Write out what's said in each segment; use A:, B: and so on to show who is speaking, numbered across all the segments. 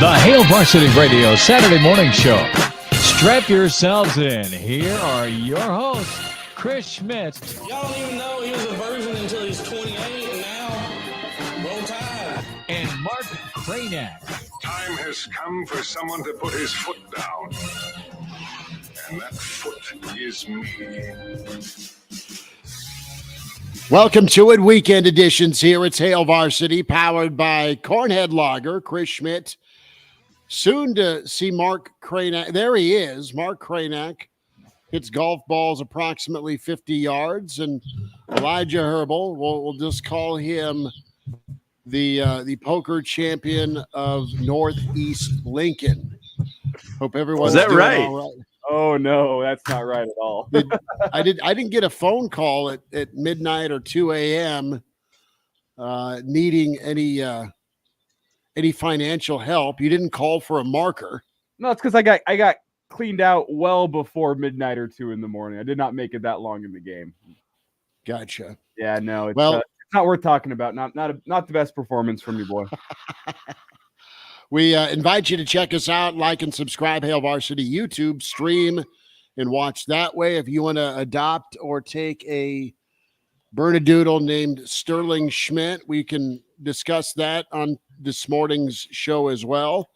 A: The Hail Varsity Radio Saturday morning show. Strap yourselves in. Here are your hosts, Chris Schmidt.
B: Y'all don't even know he was a virgin until he's 28, and now, roll tide.
A: And Mark Kraynak.
C: Time has come for someone to put his foot down. And that foot is me.
D: Welcome to it. Weekend editions here. It's Hail Varsity, powered by Cornhead Lager. Chris Schmidt. Soon to see Mark Kraynak. There he is. Mark Kraynak hits golf balls approximately 50 yards. And Elijah Herbel, we'll just call him the poker champion of Northeast Lincoln. Hope everyone's
E: doing
D: right?
E: All right. Oh no, that's not right at all.
D: I didn't get a phone call at midnight or 2 a.m. Needing any financial help. You didn't call for a marker.
E: No, it's because I got cleaned out well before midnight or 2 in the morning. I did not make it that long in the game.
D: Gotcha.
E: Yeah, no, it's
D: well,
E: it's not worth talking about. Not the best performance from you, boy.
D: We invite you to check us out, like and subscribe. Hail Varsity YouTube, stream and watch that way. If you want to adopt or take a Bernedoodle named Sterling Schmidt, we can discuss that on this morning's show as well.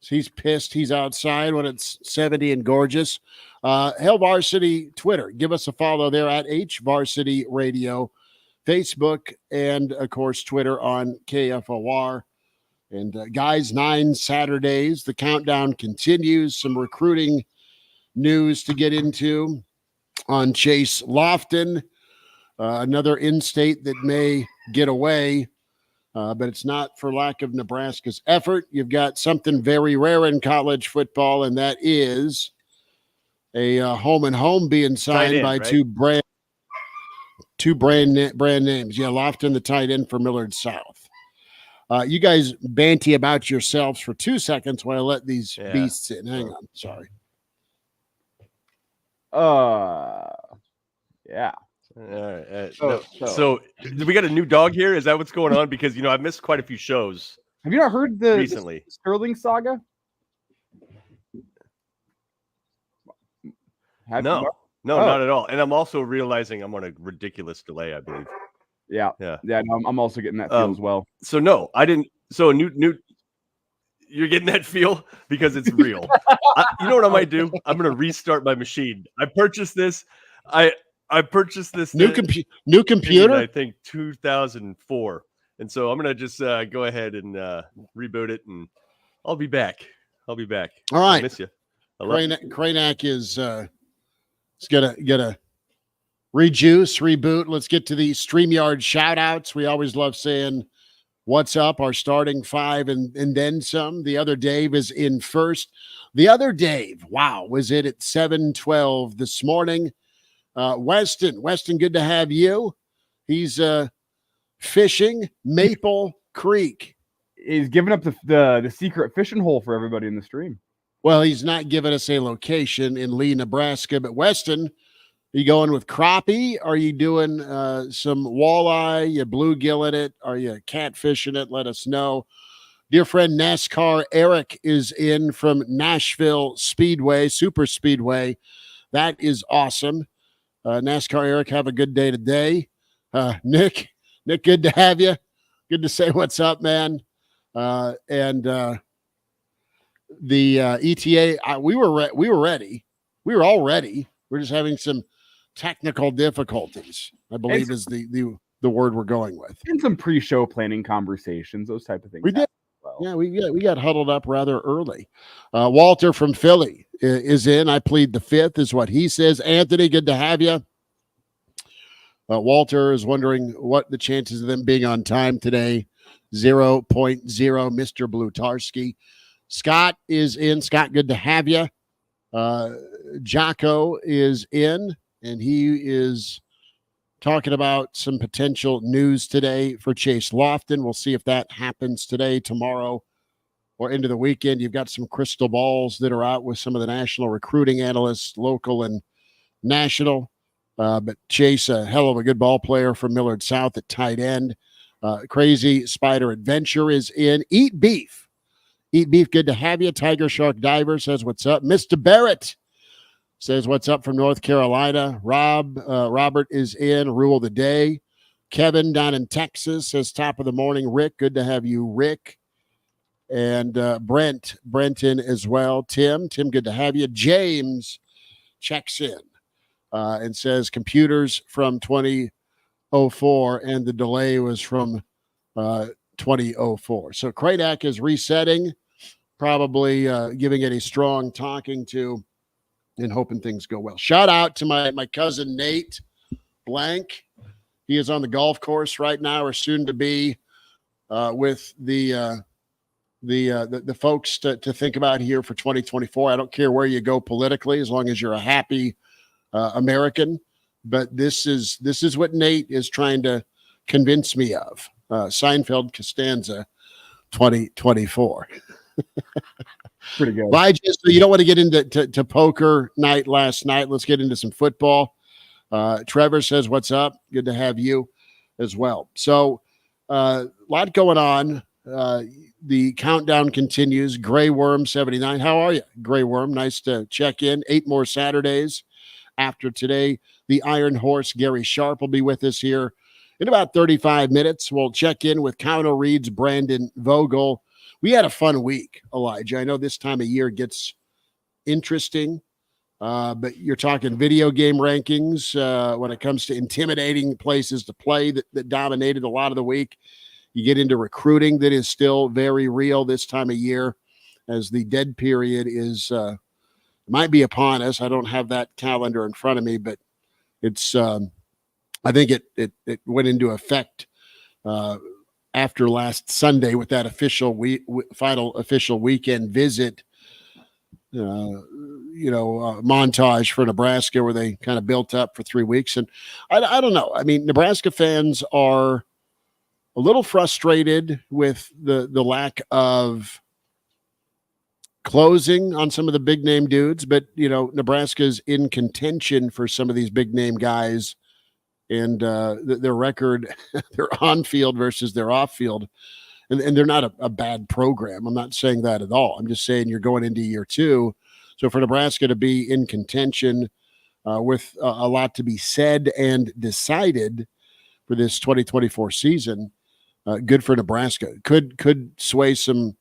D: So he's pissed he's outside when it's 70 and gorgeous. Hail Varsity Twitter. Give us a follow there at H Varsity Radio, Facebook, and, of course, Twitter on KFOR. And, guys, 9 Saturdays. The countdown continues. Some recruiting news to get into on Chase Loftin. Another in-state that may get away, but it's not for lack of Nebraska's effort. You've got something very rare in college football, and that is a home and home being signed by two brand names. Yeah, Loftin, the tight end for Millard South. You guys banty about yourselves for 2 seconds while I let these beasts in. Hang on. Sorry.
E: Yeah.
F: All right. So we got a new dog here? Is that what's going on? Because, I've missed quite a few shows.
E: Have you not heard the
F: recently
E: Sterling saga?
F: No, not at all. And I'm also realizing I'm on a ridiculous delay, I believe.
E: Yeah. No, I'm also getting that feel as well.
F: So no, I didn't. So new. You're getting that feel because it's real. You know what I might do? I'm going to restart my machine. I purchased this. I purchased this
D: new computer.
F: I think 2004, and so I'm going to just go ahead and reboot it, and I'll be back. All right. I miss you.
D: Kraynak is gonna rejuice, reboot. Let's get to the StreamYard shout-outs. We always love saying what's up, our starting five, and then some. The other Dave is in first. The other Dave, wow, was it at 7:12 this morning? Weston, good to have you. He's fishing Maple Creek.
E: He's giving up the secret fishing hole for everybody in the stream.
D: Well, he's not giving us a location in Lee, Nebraska, but Weston, are you going with crappie? Are you doing some walleye? You bluegilling it? Are you catfishing it? Let us know. Dear friend NASCAR Eric is in from Nashville Speedway, Super Speedway. That is awesome. NASCAR Eric, have a good day today. Nick, good to have you. Good to say what's up, man. And the ETA, we were ready. We were all ready. We're just having some technical difficulties, I believe is the word we're going with.
E: And some pre-show planning conversations, those type of things.
D: We did. Well. Yeah, we got huddled up rather early. Walter from Philly is in. I plead the fifth is what he says. Anthony, good to have you. Walter is wondering what the chances of them being on time today. 0.0, Mr. Blutarski. Scott is in. Scott, good to have you. Jocko is in, and he is talking about some potential news today for Chase Loftin. We'll see if that happens today, tomorrow, or into the weekend. You've got some crystal balls that are out with some of the national recruiting analysts, local and national. But Chase, a hell of a good ball player from Millard South at tight end. Crazy Spider Adventure is in. Eat Beef Eat Beef, good to have you. Tiger Shark Diver says, what's up? Mr. Barrett says, what's up from North Carolina? Robert is in. Rule of the day. Kevin down in Texas says, top of the morning. Rick, good to have you, Rick. And Brenton as well. Tim, good to have you. James checks in and says, computers from 2004, and the delay was from 2004. So Kraynak is resetting, probably giving it a strong talking to and hoping things go well. Shout out to my cousin Nate Blank. He is on the golf course right now, or soon to be, with the folks to think about here for 2024. I don't care where you go politically, as long as you're a happy American. But this is what Nate is trying to convince me of. Seinfeld Costanza 2024.
E: Pretty good.
D: Elijah, so you don't want to get into poker night last night. Let's get into some football. Trevor says, what's up? Good to have you as well. So a lot going on. The countdown continues. Gray Worm 79. How are you, Gray Worm? Nice to check in. 8 more Saturdays after today. The Iron Horse, Gary Sharp, will be with us here in about 35 minutes. We'll check in with Counter Reed's Brandon Vogel. We had a fun week, Elijah. I know this time of year gets interesting, but you're talking video game rankings when it comes to intimidating places to play that dominated a lot of the week. You get into recruiting that is still very real this time of year, as the dead period is might be upon us. I don't have that calendar in front of me, but it's I think it went into effect after last Sunday with that official final official weekend visit, montage for Nebraska, where they kind of built up for 3 weeks. And I don't know. I mean, Nebraska fans are a little frustrated with the lack of closing on some of the big name dudes, but Nebraska's in contention for some of these big name guys, and their record, their on field versus their off field, and they're not a bad program. I'm not saying that at all. I'm just saying you're going into year 2. So for Nebraska to be in contention with a lot to be said and decided for this 2024 season, good for Nebraska. Could sway some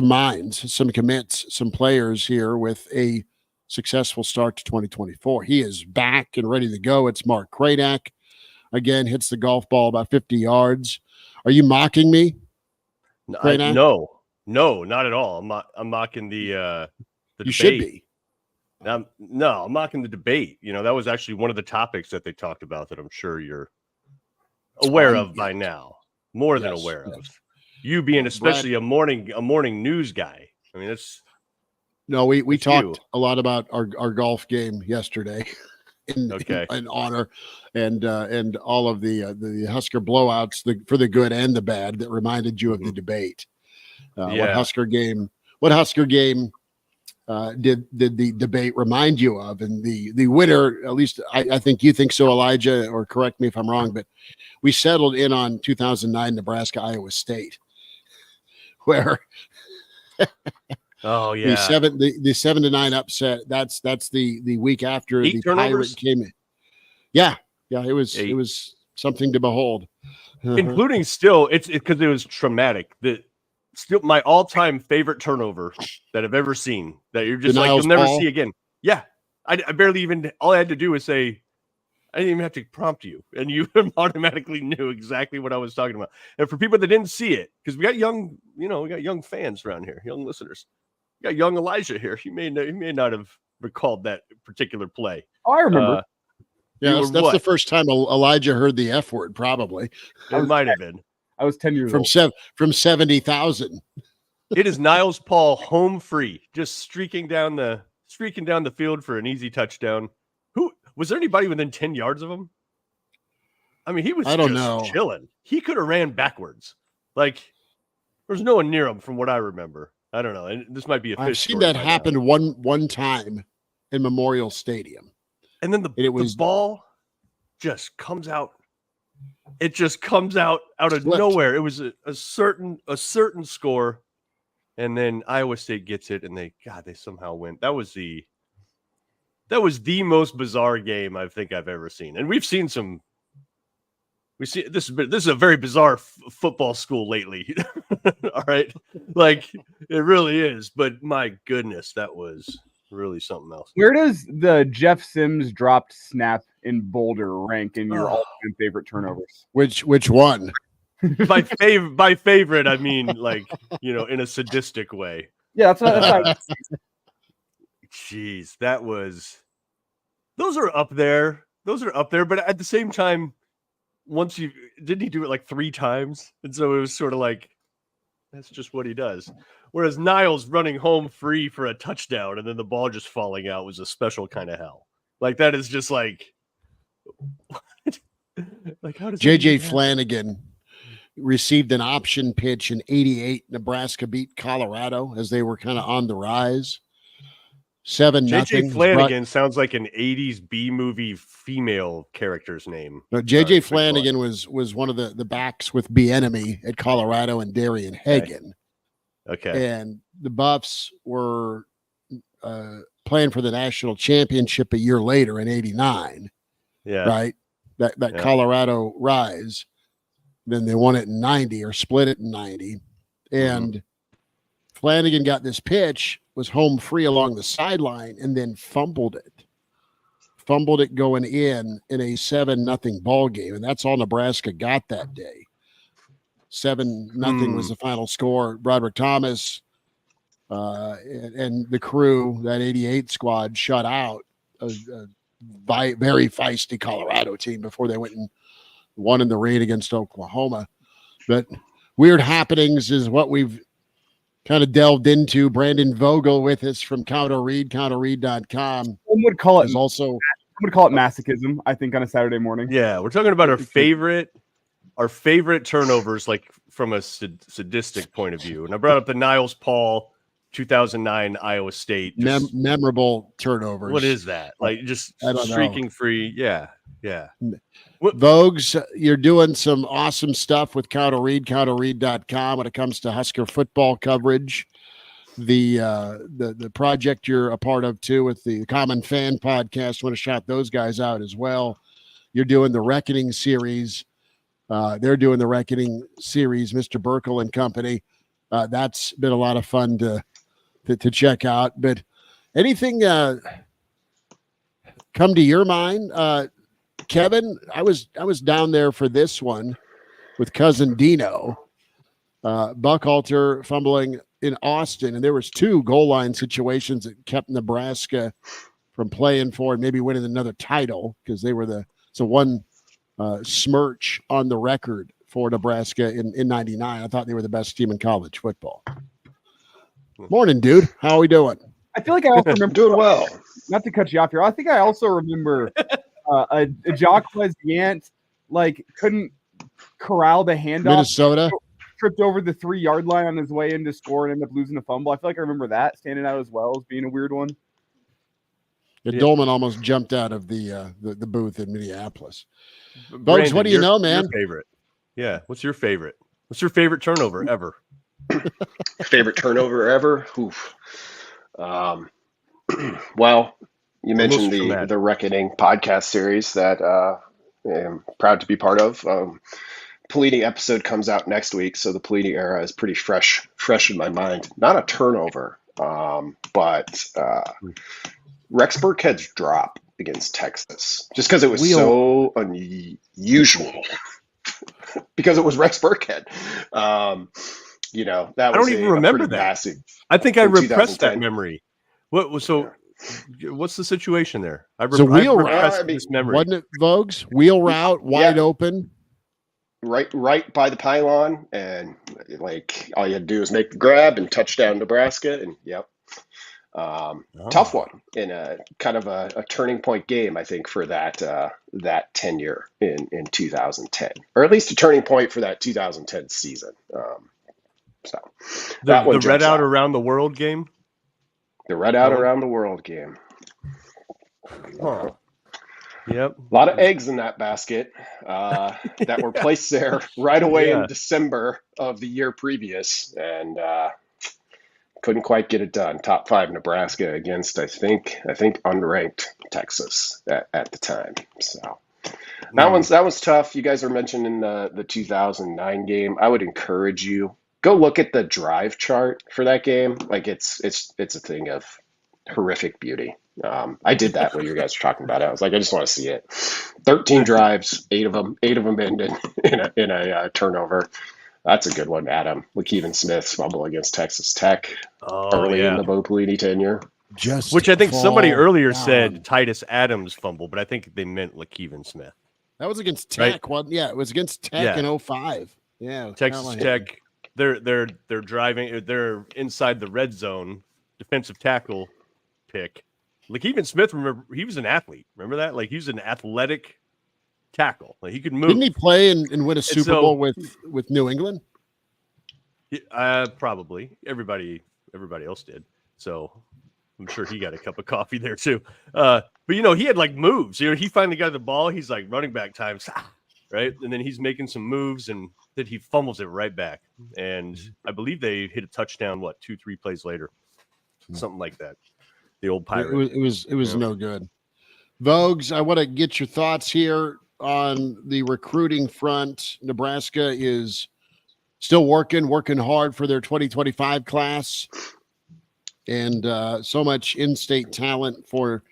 D: minds, some commits, some players here with a successful start to 2024. He is back and ready to go. It's Mark Kraynak. Again, hits the golf ball about 50 yards. Are you mocking me?
F: No, not at all. I'm mocking the
D: you
F: debate.
D: Should be.
F: No, I'm mocking the debate. That was actually one of the topics that they talked about that I'm sure you're aware of by now. More than aware of. You being especially a morning news guy. I mean, it's
D: no. We talked a lot about our golf game yesterday, in honor, and all of the Husker blowouts, for the good and the bad, that reminded you of the debate. What Husker game did the debate remind you of? And the winner, at least I think you think so, Elijah, or correct me if I'm wrong, but we settled in on 2009 Nebraska Iowa State, where the 7-9 upset. That's the week after
F: 8
D: the
F: turnovers?
D: Pirate came in. Yeah, it was something to behold,
F: including still it's because it was traumatic. Still my all-time favorite turnover that I've ever seen, that you're just you'll never see again. Yeah. I barely even, all I had to do was say, I didn't even have to prompt you, and you automatically knew exactly what I was talking about. And for people that didn't see it, because we got young, we got young fans around here, young listeners. We got young Elijah here. He may not have recalled that particular play.
E: Oh, I remember.
D: That's the first time Elijah heard the F word, probably.
F: It might have been.
E: I was 10 years
D: old. From 70,000.
F: It is Niles Paul, home free, just streaking down the field for an easy touchdown. Who was there? Anybody within 10 yards of him? I mean, he was just chilling. He could have ran backwards. There's no one near him from what I remember. I don't know. And this might be a fish.
D: I've seen that happen one time in Memorial Stadium.
F: And then the ball just comes out. It just comes out of nowhere. It was a certain score. And then Iowa State gets it, and they somehow win. That was the most bizarre game I think I've ever seen. And we've seen some. We see this is a very bizarre football school lately. All right, like it really is. But my goodness, that was really something else.
E: Where does the Jeff Sims dropped snap in Boulder rank in your all-time favorite turnovers?
D: Which one?
F: By favorite, I mean like in a sadistic way.
E: Yeah, that's what.
F: Jeez, those are up there. But at the same time, didn't he do it like 3 times? And so it was sort of like, that's just what he does. Whereas Niles running home free for a touchdown and then the ball just falling out was a special kind of hell. Like that is just like, what? Like how does
D: JJ Flanagan received an option pitch in '88. Nebraska beat Colorado as they were kind of on the rise. 7-0.
F: JJ Flanagan sounds like an 80s B movie female character's name.
D: No, JJ Flanagan was one of the backs with Bieniemy at Colorado and Darian Hagan.
F: Okay.
D: And the Buffs were playing for the national championship a year later in '89.
F: Yeah.
D: Right. That Colorado rise. Then they won it in '90 or split it in '90. And Flanagan got this pitch, was home free along the sideline, and then fumbled it. Fumbled it going in a 7-0 ball game. And that's all Nebraska got that day. 7-0 was the final score. Broderick Thomas and the crew, that '88 squad, shut out a very feisty Colorado team before they went and won in the raid against Oklahoma. But weird happenings is what we've kind of delved into. Brandon Vogel with us from counterread.com.
E: Some would call it masochism, I think, on a Saturday morning.
F: Yeah, we're talking about our favorite turnovers, like from a sadistic point of view. And I brought up the Niles Paul 2009 Iowa State.
D: Memorable turnovers.
F: What is that? Like just streaking free. Yeah.
D: Vogues, you're doing some awesome stuff with counterread.com when it comes to Husker football coverage. The project you're a part of too with the Common Fan podcast. Want to shout those guys out as well. You're doing the Reckoning series. They're doing the Reckoning series, Mr. Burkle and company. That's been a lot of fun to check out. But anything come to your mind? Kevin, I was down there for this one with cousin Dino. Buckhalter fumbling in Austin, and there was 2 goal line situations that kept Nebraska from playing for and maybe winning another title because they were one smirch on the record for Nebraska in '99. I thought they were the best team in college football. Morning, dude. How are we doing?
E: I feel like I also remember
G: doing well.
E: Not to cut you off here. I think I also remember a Jacquez Yant couldn't corral the handoff.
D: Minnesota
E: tripped over the 3-yard line on his way in to score and ended up losing a fumble. I feel like I remember that standing out as well as being a weird one.
D: Yeah, Dolman almost jumped out of the booth in Minneapolis. Bugs, what do you know, man?
F: Your favorite? Yeah, what's your favorite? What's your favorite turnover ever?
G: Favorite turnover ever? Oof. Well, you mentioned the Reckoning podcast series that I'm proud to be part of. Pelini episode comes out next week, so the Pelini era is pretty fresh in my mind. Not a turnover, but Rex Burkhead's drop against Texas, just because it was so unusual. Because it was Rex Burkhead. That was
F: I don't even remember that.
G: Massive.
F: I think I repressed that memory. What's the situation there?
D: This memory. Wasn't it Vogues? Wheel route, wide open.
G: Right by the pylon, and all you had to do is make the grab and touchdown Nebraska, and tough one in a kind of a turning point game, I think, for that tenure in 2010, or at least a turning point for that 2010 season.
F: The red out around the world game.
G: The red out around the world game.
F: Huh. Yep.
G: A lot of eggs in that basket that were placed there right away in December of the year previous. And couldn't quite get it done. Top 5 Nebraska against I think unranked Texas at the time. So that was tough. You guys are mentioning the 2009 game. I would encourage you, go look at the drive chart for that game. Like it's a thing of horrific beauty. I did that when you guys were talking about it. I was like, I just want to see it. 13 drives, 8 of them ended in a turnover. That's a good one, Adam. LaKeven Smith's fumble against Texas Tech early in the Bo Pelini tenure.
F: Which I think somebody earlier said Titus Adams fumble, but I think they meant LaKeven Smith.
D: That was against Tech.
F: Right?
D: Yeah, it was against Tech in 05. Yeah,
F: Texas Tech. They're driving. They're inside the red zone. Defensive tackle pick. LaKeven Smith. Remember, he was an athlete. Remember that? Like he was an athletic tackle. Like he could move.
D: Didn't he play and win a Super Bowl with New England?
F: Probably. Everybody else did. So I'm sure he got a cup of coffee there too. But he had like moves. He finally got the ball. He's like running back time, right? And then he's making some moves, and then he fumbles it right back. And I believe they hit a touchdown. 2-3 plays later, something like that. The old Pirate.
D: It was no good. Vogues, I want to get your thoughts here on the recruiting front. Nebraska is still working hard for their 2025 class. And so much in-state talent for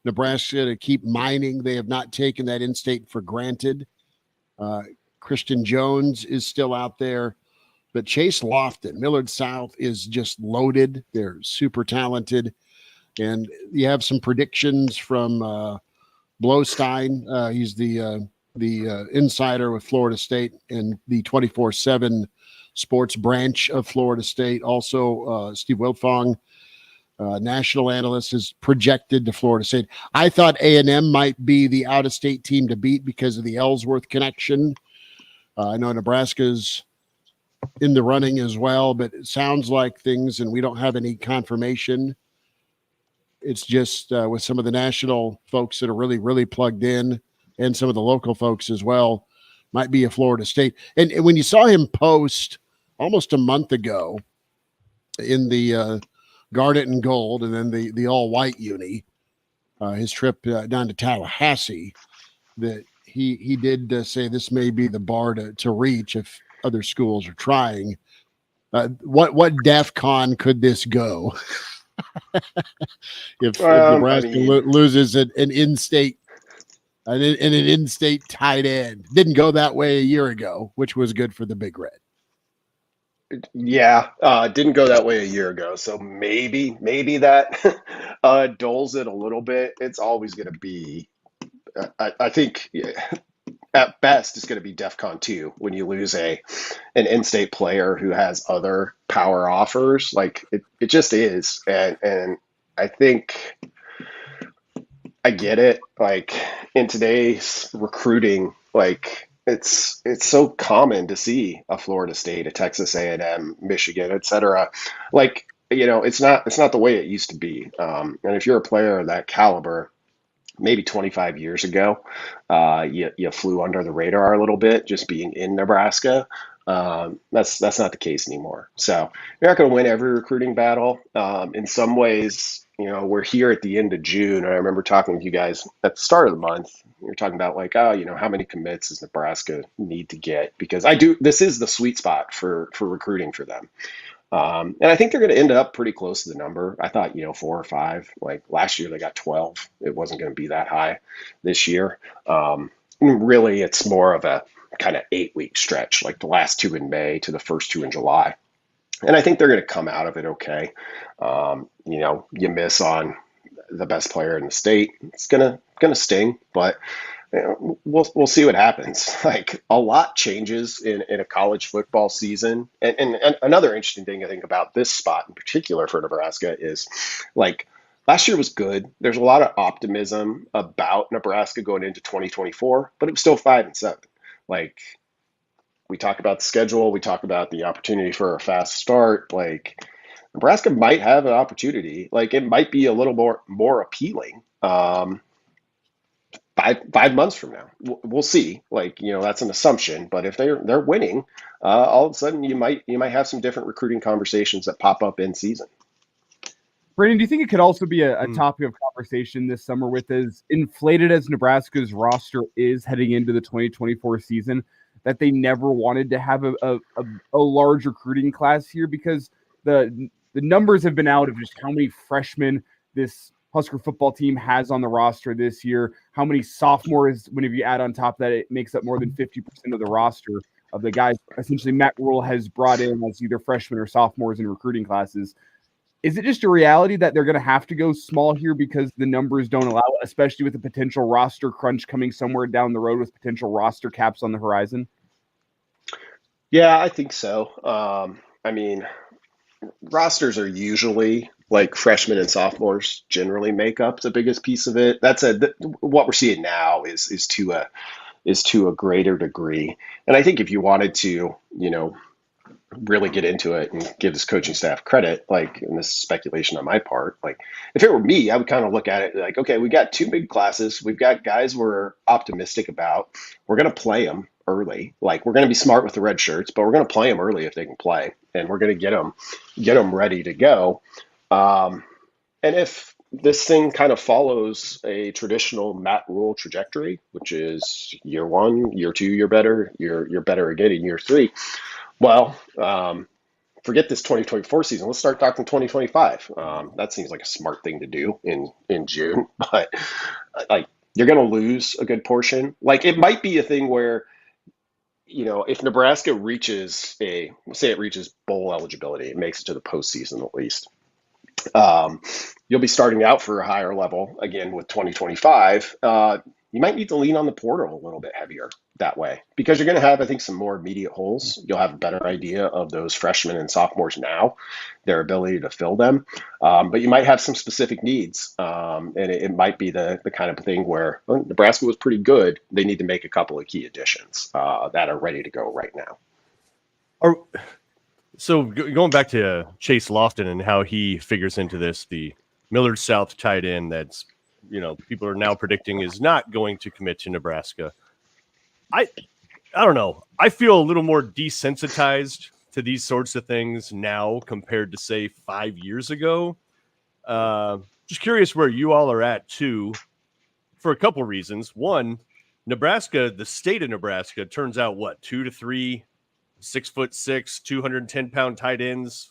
D: Nebraska to keep mining. They have not taken that in-state for granted. Christian Jones is still out there. But Chase Loftin, Millard South, is just loaded. They're super talented. And you have some predictions from Blowstein. He's the insider with Florida State and the 24/7 sports branch of Florida State. Also, Steve Wiltfong, national analyst, is projected to Florida State. I thought A&M might be the out-of-state team to beat because of the Ellsworth connection. I know Nebraska's in the running as well, but it sounds like things, and we don't have any confirmation. It's just with some of the national folks that are really, really plugged in, and some of the local folks as well, might be a Florida State. And when you saw him post almost a month ago in the Garnet and Gold, and then the all-white uni, his trip down to Tallahassee, that he did say this may be the bar to reach if other schools are trying. What DEF-CON could this go? if Nebraska loses an in-state an in-state tight end. Didn't go that way a year ago, which was good for the Big Red.
G: Yeah, didn't go that way a year ago. So maybe that dulls it a little bit. It's always going to be, I think, at best, it's going to be DEF-CON 2 when you lose an in-state player who has other power offers. Like it just is, and I think I get it. Like in today's recruiting, like it's so common to see a Florida State, a Texas A&M, Michigan, etc. Like it's not the way it used to be. And if you're a player of that caliber, maybe 25 years ago, you flew under the radar a little bit just being in Nebraska. That's not the case anymore. So you're not going to win every recruiting battle. In some ways, we're here at the end of June. And I remember talking with you guys at the start of the month. You're talking about like, how many commits does Nebraska need to get? Because this is the sweet spot for recruiting for them. And I think they're going to end up pretty close to the number. I thought, 4 or 5. Like last year, they got 12. It wasn't going to be that high this year. Really, it's more of a kind of 8-week stretch, like the last 2 in May to the first 2 in July. And I think they're going to come out of it okay. You miss on the best player in the state. It's gonna sting, but we'll see what happens. Like a lot changes in a college football season. And another interesting thing I think about this spot in particular for Nebraska is like last year was good. There's a lot of optimism about Nebraska going into 2024, but it was still 5-7. Like we talk about the schedule, we talk about the opportunity for a fast start. Like Nebraska might have an opportunity. Like it might be a little more appealing. five months from now. We'll see. Like, that's an assumption, but if they're winning, all of a sudden you might have some different recruiting conversations that pop up in season.
E: Brandon, do you think it could also be a topic of conversation this summer with as inflated as Nebraska's roster is heading into the 2024 season, that they never wanted to have a large recruiting class here because the numbers have been out of just how many freshmen this Husker football team has on the roster this year, how many sophomores, whenever you add on top of that, it makes up more than 50% of the roster of the guys essentially Matt Rhule has brought in as either freshmen or sophomores in recruiting classes. Is it just a reality that they're going to have to go small here because the numbers don't allow it, especially with the potential roster crunch coming somewhere down the road with potential roster caps on the horizon?
G: Yeah, I think so. I mean, rosters are usually like freshmen and sophomores generally make up the biggest piece of it. That said, what we're seeing now is to a greater degree. And I think if you wanted to, really get into it and give this coaching staff credit, like, and this is speculation on my part, like if it were me, I would kind of look at it like, okay, we got two big classes. We've got guys we're optimistic about. We're going to play them early. Like, we're going to be smart with the red shirts, but we're going to play them early if they can play, and we're going to get them ready to go. And if this thing kind of follows a traditional Matt Rhule trajectory, which is year one, year two, you're better, you're better again in year three. Well, forget this 2024 season. Let's start talking 2025. That seems like a smart thing to do in June, but like, you're going to lose a good portion. Like, it might be a thing where, if Nebraska reaches bowl eligibility, it makes it to the postseason at least. You'll be starting out for a higher level again with 2025. You might need to lean on the portal a little bit heavier that way, because you're going to have, I think, some more immediate holes. You'll have a better idea of those freshmen and sophomores now, their ability to fill them. But you might have some specific needs. And it might be the kind of thing where Nebraska was pretty good. They need to make a couple of key additions that are ready to go right now.
F: So going back to Chase Loftin and how he figures into this, the Millard South tight end that's, people are now predicting is not going to commit to Nebraska. I don't know. I feel a little more desensitized to these sorts of things now compared to, say, 5 years ago. Just curious where you all are at, too, for a couple reasons. One, Nebraska, the state of Nebraska, turns out, 2 to 3 6'6", 210-pound tight ends,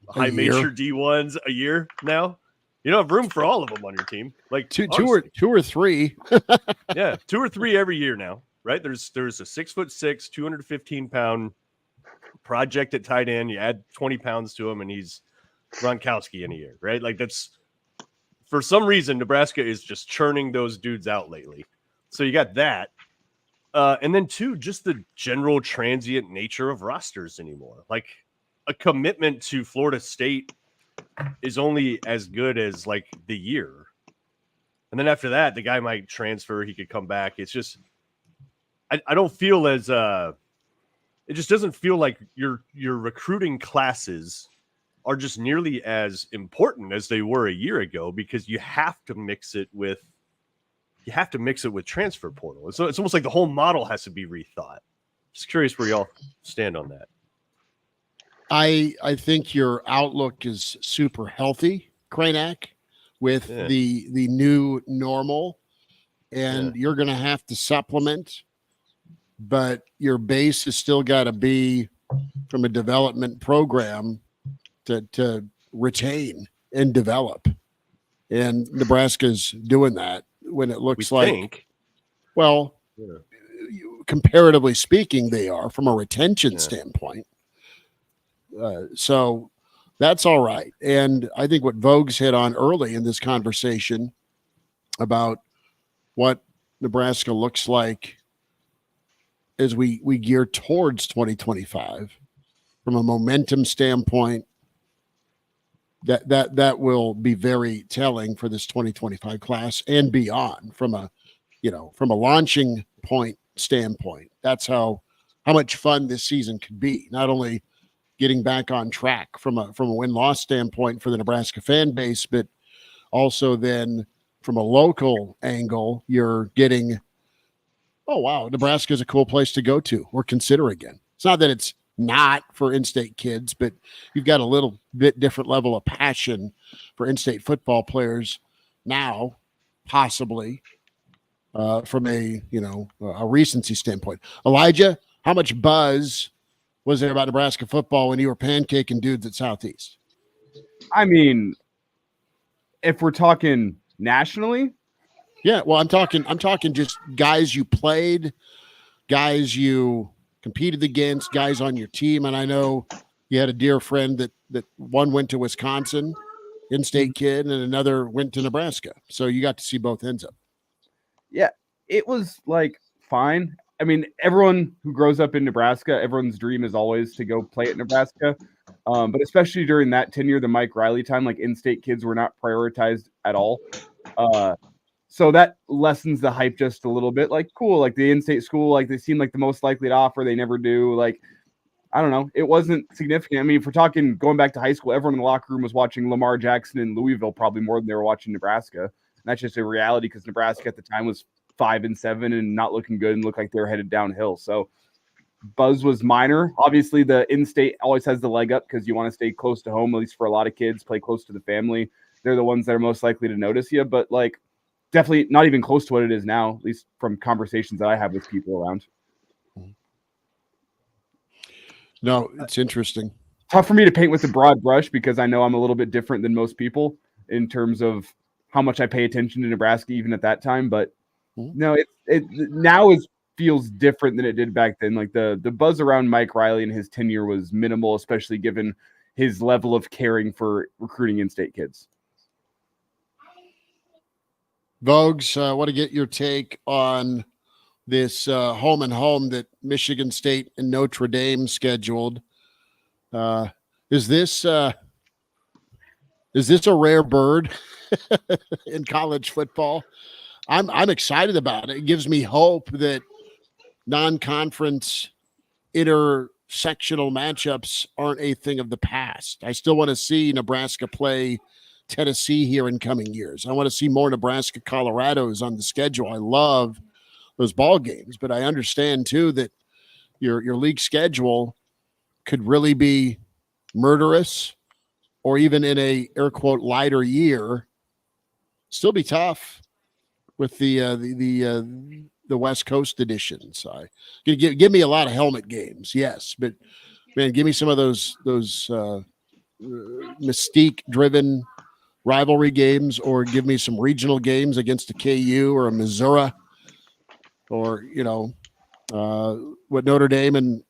F: high major D1s a year now. You don't have room for all of them on your team. Like
D: two or three.
F: Yeah, 2 or 3 every year now, right? There's a 6'6", 215-pound project at tight end. You add 20 pounds to him, and he's Gronkowski in a year, right? Like, that's, for some reason, Nebraska is just churning those dudes out lately. So you got that. And then, two, just the general transient nature of rosters anymore. Like, a commitment to Florida State is only as good as, like, the year. And then after that, the guy might transfer. He could come back. It's just, I don't feel as, it just doesn't feel like your recruiting classes are just nearly as important as they were a year ago, because you have to mix it with transfer portal. So it's almost like the whole model has to be rethought. Just curious where y'all stand on that.
D: I think your outlook is super healthy, Kraynak, with the new normal, and you're going to have to supplement, but your base has still got to be from a development program to retain and develop. And Nebraska's doing that when it looks comparatively speaking, they are from a retention standpoint. So that's all right. And I think what Vogue's hit on early in this conversation about what Nebraska looks like as we gear towards 2025 from a momentum standpoint, that will be very telling for this 2025 class and beyond from a launching point standpoint. That's how much fun this season could be. Not only getting back on track from a win-loss standpoint for the Nebraska fan base, but also then from a local angle, you're getting, oh, wow, Nebraska is a cool place to go to or consider again. It's not that it's not for in-state kids, but you've got a little bit different level of passion for in-state football players now, possibly, from a recency standpoint. Elijah, how much buzz was there about Nebraska football when you were pancaking dudes at Southeast?
E: I mean, if we're talking nationally,
D: yeah. Well, I'm talking just guys you played, guys you competed against, guys on your team, and I know you had a dear friend that one went to Wisconsin, in-state kid, and another went to Nebraska. So you got to see both ends of it.
E: Yeah, it was like fine. I mean, everyone who grows up in Nebraska, everyone's dream is always to go play at Nebraska. But especially during that tenure, the Mike Riley time, like in-state kids were not prioritized at all. So that lessens the hype just a little bit. Like, cool, like the in-state school, like they seem like the most likely to offer. They never do. Like, I don't know. It wasn't significant. I mean, if we're talking going back to high school, everyone in the locker room was watching Lamar Jackson in Louisville probably more than they were watching Nebraska. And that's just a reality because Nebraska at the time was 5-7 and not looking good and looked like they were headed downhill. So buzz was minor. Obviously, the in-state always has the leg up because you want to stay close to home, at least for a lot of kids, play close to the family. They're the ones that are most likely to notice you. But, like, definitely not even close to what it is now, at least from conversations that I have with people around.
D: No, it's interesting.
E: Tough for me to paint with a broad brush because I know I'm a little bit different than most people in terms of how much I pay attention to Nebraska even at that time. But no, it now feels different than it did back then. Like the buzz around Mike Riley and his tenure was minimal, especially given his level of caring for recruiting in-state kids.
D: Vogues, I want to get your take on this home and home that Michigan State and Notre Dame scheduled. Is this a rare bird in college football? I'm excited about it. It gives me hope that non-conference intersectional matchups aren't a thing of the past. I still want to see Nebraska play Tennessee here in coming years. I want to see more Nebraska Colorados on the schedule. I love those ball games, but I understand too that your league schedule could really be murderous, or even in a air quote lighter year, still be tough with the West Coast editions. Give me a lot of helmet games, yes, but man, give me some of those mystique-driven rivalry games, or give me some regional games against a KU or a Missouri, or what Notre Dame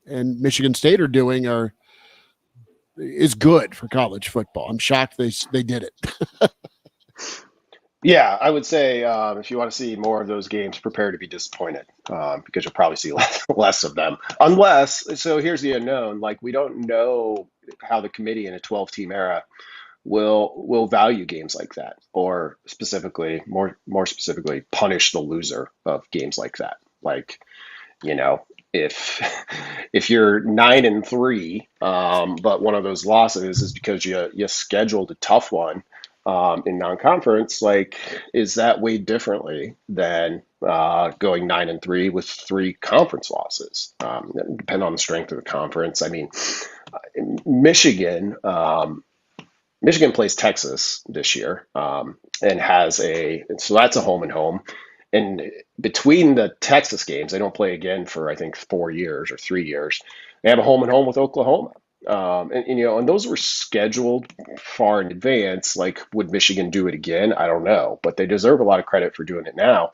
D: and Michigan State are doing is good for college football. I'm shocked they did it.
G: Yeah, I would say if you want to see more of those games, prepare to be disappointed because you'll probably see less of them. So here's the unknown. Like, we don't know how the committee in a 12-team era will value games like that, or more specifically, punish the loser of games like that. Like, if you're 9-3, but one of those losses is because you scheduled a tough one in non-conference, like, is that weighed differently than going 9-3 with 3 conference losses? Depend on the strength of the conference. I mean, Michigan plays Texas this year, and so that's a home and home. And between the Texas games, they don't play again for, I think, 4 years or 3 years. They have a home and home with Oklahoma. And those were scheduled far in advance. Like, would Michigan do it again? I don't know, but they deserve a lot of credit for doing it now.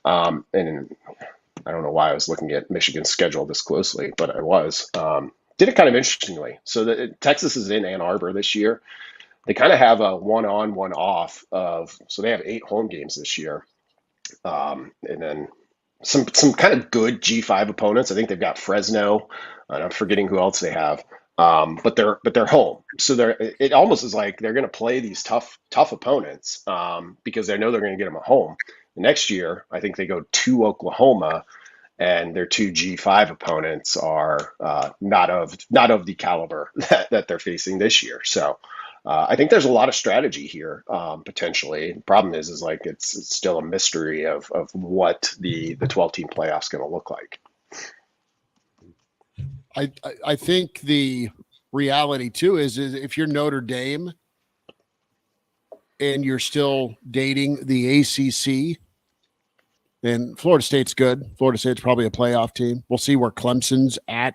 G: And I don't know why I was looking at Michigan's schedule this closely, but I was. Did it kind of interestingly. So Texas is in Ann Arbor this year. They kind of have a one-on, one-off so they have 8 home games this year. And then some kind of good G5 opponents. I think they've got Fresno, and I'm forgetting who else they have. But they're home, so it almost is like they're going to play these tough opponents because they know they're going to get them at home. The next year, I think they go to Oklahoma, and their 2 G5 opponents are not of the caliber that they're facing this year. So I think there's a lot of strategy here, potentially. The problem is like it's still a mystery of what the 12-team playoff's going to look like.
D: I think the reality too is if you're Notre Dame and you're still dating the ACC, and Florida State's good. Florida State's probably a playoff team. We'll see where Clemson's at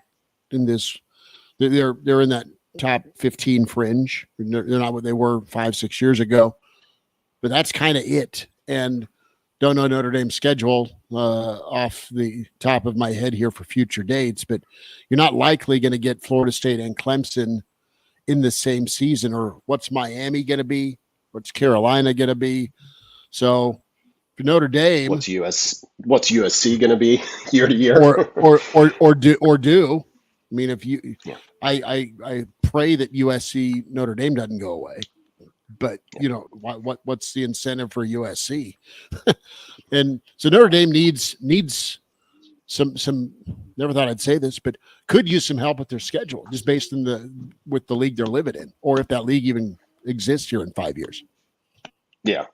D: in this. They're in that top 15 fringe. They're not what they were 5-6 years ago, but that's kind of it. And don't know Notre Dame's schedule off the top of my head here for future dates, but you're not likely going to get Florida State and Clemson in the same season. Or what's Miami going to be? What's Carolina going to be? So for Notre Dame,
G: what's USC going to be year to year?
D: or do. I mean, if you, yeah. I pray that USC Notre Dame doesn't go away. But you know what's the incentive for USC? And so Notre Dame needs some. Never thought I'd say this, but could use some help with their schedule, just based on with the league they're living in, or if that league even exists here in 5 years.
G: Yeah,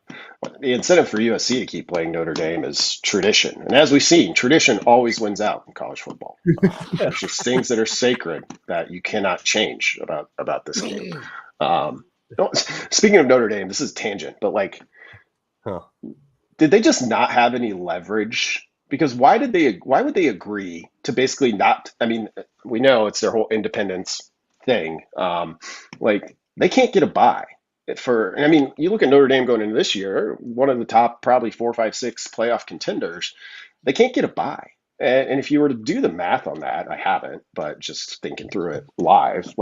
G: the incentive for USC to keep playing Notre Dame is tradition, and as we've seen, tradition always wins out in college football. There's just things that are sacred that you cannot change about this game. Speaking of Notre Dame, this is tangent, but did they just not have any leverage? Because why would they agree to basically not? I mean, we know it's their whole independence thing. They can't get a bye I mean, you look at Notre Dame going into this year, one of the top probably 4, 5, 6 playoff contenders. They can't get a bye. And if you were to do the math on that, I haven't, but just thinking through it live,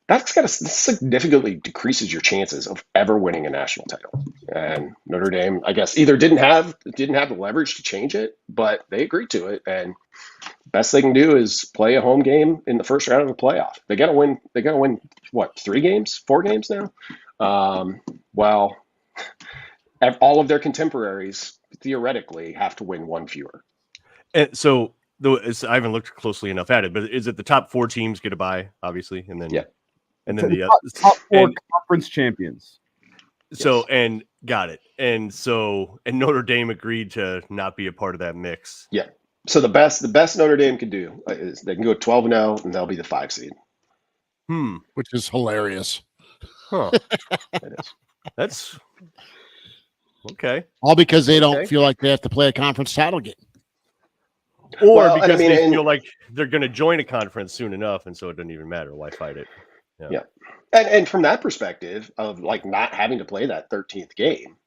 G: this significantly decreases your chances of ever winning a national title. And Notre Dame, I guess, either didn't have the leverage to change it, but they agreed to it. And best they can do is play a home game in the first round of the playoff. They got to win. They got to win what, 4 games now? All of their contemporaries theoretically have to win 1 fewer.
F: And so, I haven't looked closely enough at it, but is it the top 4 teams get a bye, obviously, and then and then the
E: top 4 conference champions.
F: So and got it, and Notre Dame agreed to not be a part of that mix.
G: Yeah. So the best Notre Dame can do is they can go 12-0, and they'll be the 5 seed.
D: Which is hilarious.
F: Huh. That's okay.
D: All because they don't feel like they have to play a conference title game.
F: Or because they feel like they're going to join a conference soon enough, and so it doesn't even matter. Why fight it?
G: Yeah. And from that perspective of not having to play that 13th game,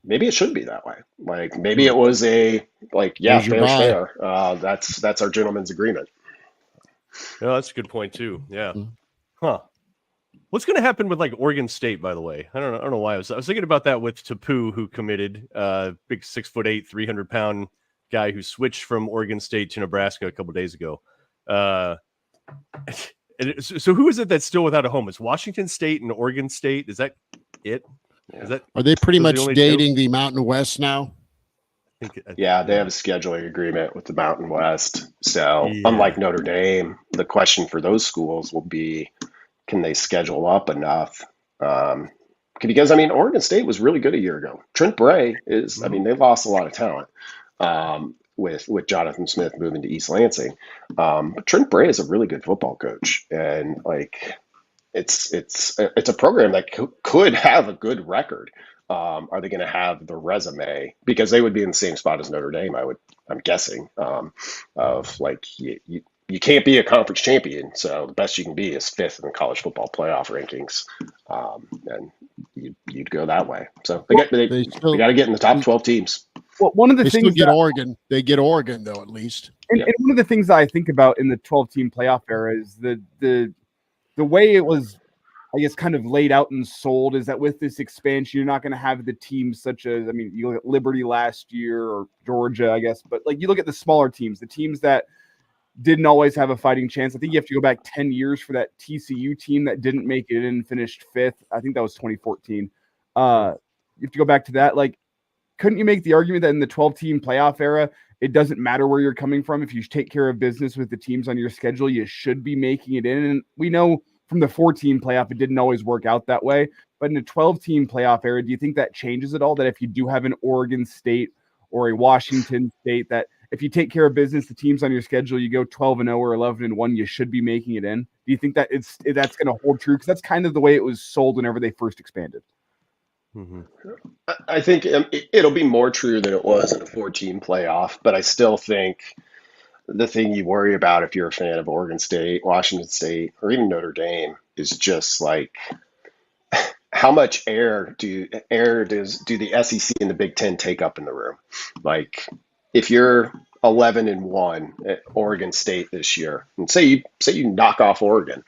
G: maybe it should be that way. Maybe it was fair. That's our gentleman's agreement.
F: No, that's a good point too. Yeah. Huh. What's going to happen with Oregon State, by the way? I don't know why I was thinking about that with Tapu, who committed, big 6'8", 300-pound guy who switched from Oregon State to Nebraska a couple of days ago. So who is it that's still without a home? It's Washington State and Oregon State. Is that it?
D: Are they pretty much dating the Mountain West now?
G: I think they have a scheduling agreement with the Mountain West. So unlike Notre Dame, the question for those schools will be, can they schedule up enough? Because Oregon State was really good a year ago. Trent Bray is, they lost a lot of talent with Jonathan Smith moving to East Lansing. But Trent Bray is a really good football coach, and it's a program that could have a good record. Are they going to have the resume? Because they would be in the same spot as Notre Dame, I'm guessing. You can't be a conference champion, so the best you can be is 5th in the college football playoff rankings, and you'd go that way. So they got to get in the top 12 teams.
E: Well, one of the things
D: Oregon, they get Oregon though, at least.
E: And one of the things that I think about in the 12-team playoff era is the way it was, I guess, kind of laid out and sold is that with this expansion, you're not going to have the teams such as, you look at Liberty last year or Georgia, I guess, but you look at the smaller teams, the teams that didn't always have a fighting chance. I think you have to go back 10 years for that TCU team that didn't make it in and finished 5th. I think that was 2014. You have to go back to that. Couldn't you make the argument that in the 12-team playoff era, it doesn't matter where you're coming from? If you take care of business with the teams on your schedule, you should be making it in. And we know from the 14 playoff, it didn't always work out that way. But in a 12-team playoff era, do you think that changes at all? That if you do have an Oregon State or a Washington State, that if you take care of business, the teams on your schedule, you go 12-0 or 11-1, you should be making it in. Do you think that that's going to hold true? Because that's kind of the way it was sold whenever they first expanded.
F: Mm-hmm.
G: I think it'll be more true than it was in a 14 playoff, but I still think the thing you worry about if you're a fan of Oregon State, Washington State, or even Notre Dame is just like how much air do the SEC and the Big Ten take up in the room? Like if you're 11-1 at Oregon State this year, and say you knock off Oregon,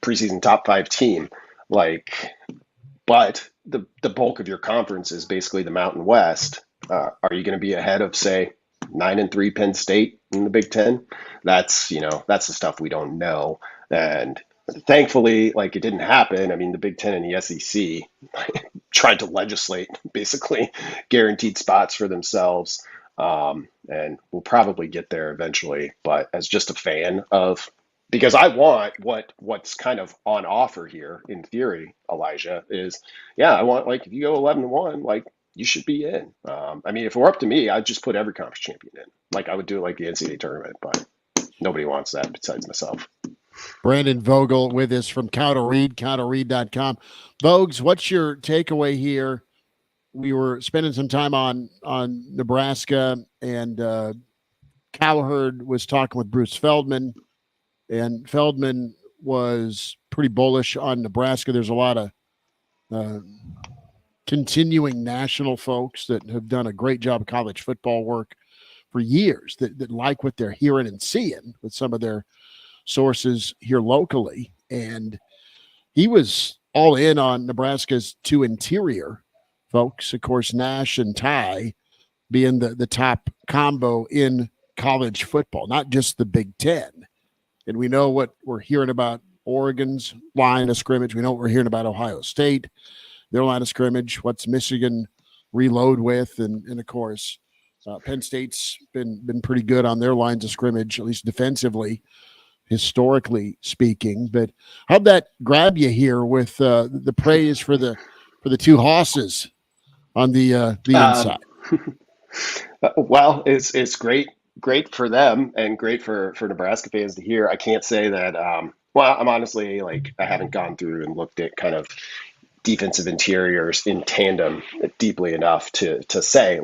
G: preseason top 5 team, but the bulk of your conference is basically the Mountain West. Are you going to be ahead of, say, 9-3 Penn State in the Big Ten? That's the stuff we don't know. And thankfully, it didn't happen. I mean, the Big Ten and the SEC tried to legislate basically guaranteed spots for themselves. And we'll probably get there eventually. But as just a fan of, because I want what's kind of on offer here in theory, Elijah, is, I want, if you go 11-1, you should be in. I mean, if it were up to me, I'd just put every conference champion in. I would do the NCAA tournament, but nobody wants that besides myself.
D: Brandon Vogel with us from Counterread, counterread.com. Vogues, what's your takeaway here? We were spending some time on Nebraska, and Cowherd was talking with Bruce Feldman, and Feldman was pretty bullish on Nebraska. There's a lot of continuing national folks that have done a great job of college football work for years that like what they're hearing and seeing with some of their sources here locally. And he was all in on Nebraska's 2 interior folks, of course, Nash and Ty being the top combo in college football, not just the Big Ten. And we know what we're hearing about Oregon's line of scrimmage. We know what we're hearing about Ohio State, their line of scrimmage, what's Michigan reload with. And of course, Penn State's been pretty good on their lines of scrimmage, at least defensively, historically speaking. But how'd that grab you here with the praise for the 2 hosses on the inside?
G: Well, it's great for them and great for Nebraska fans to hear. I can't say that. I'm honestly I haven't gone through and looked at kind of defensive interiors in tandem deeply enough to say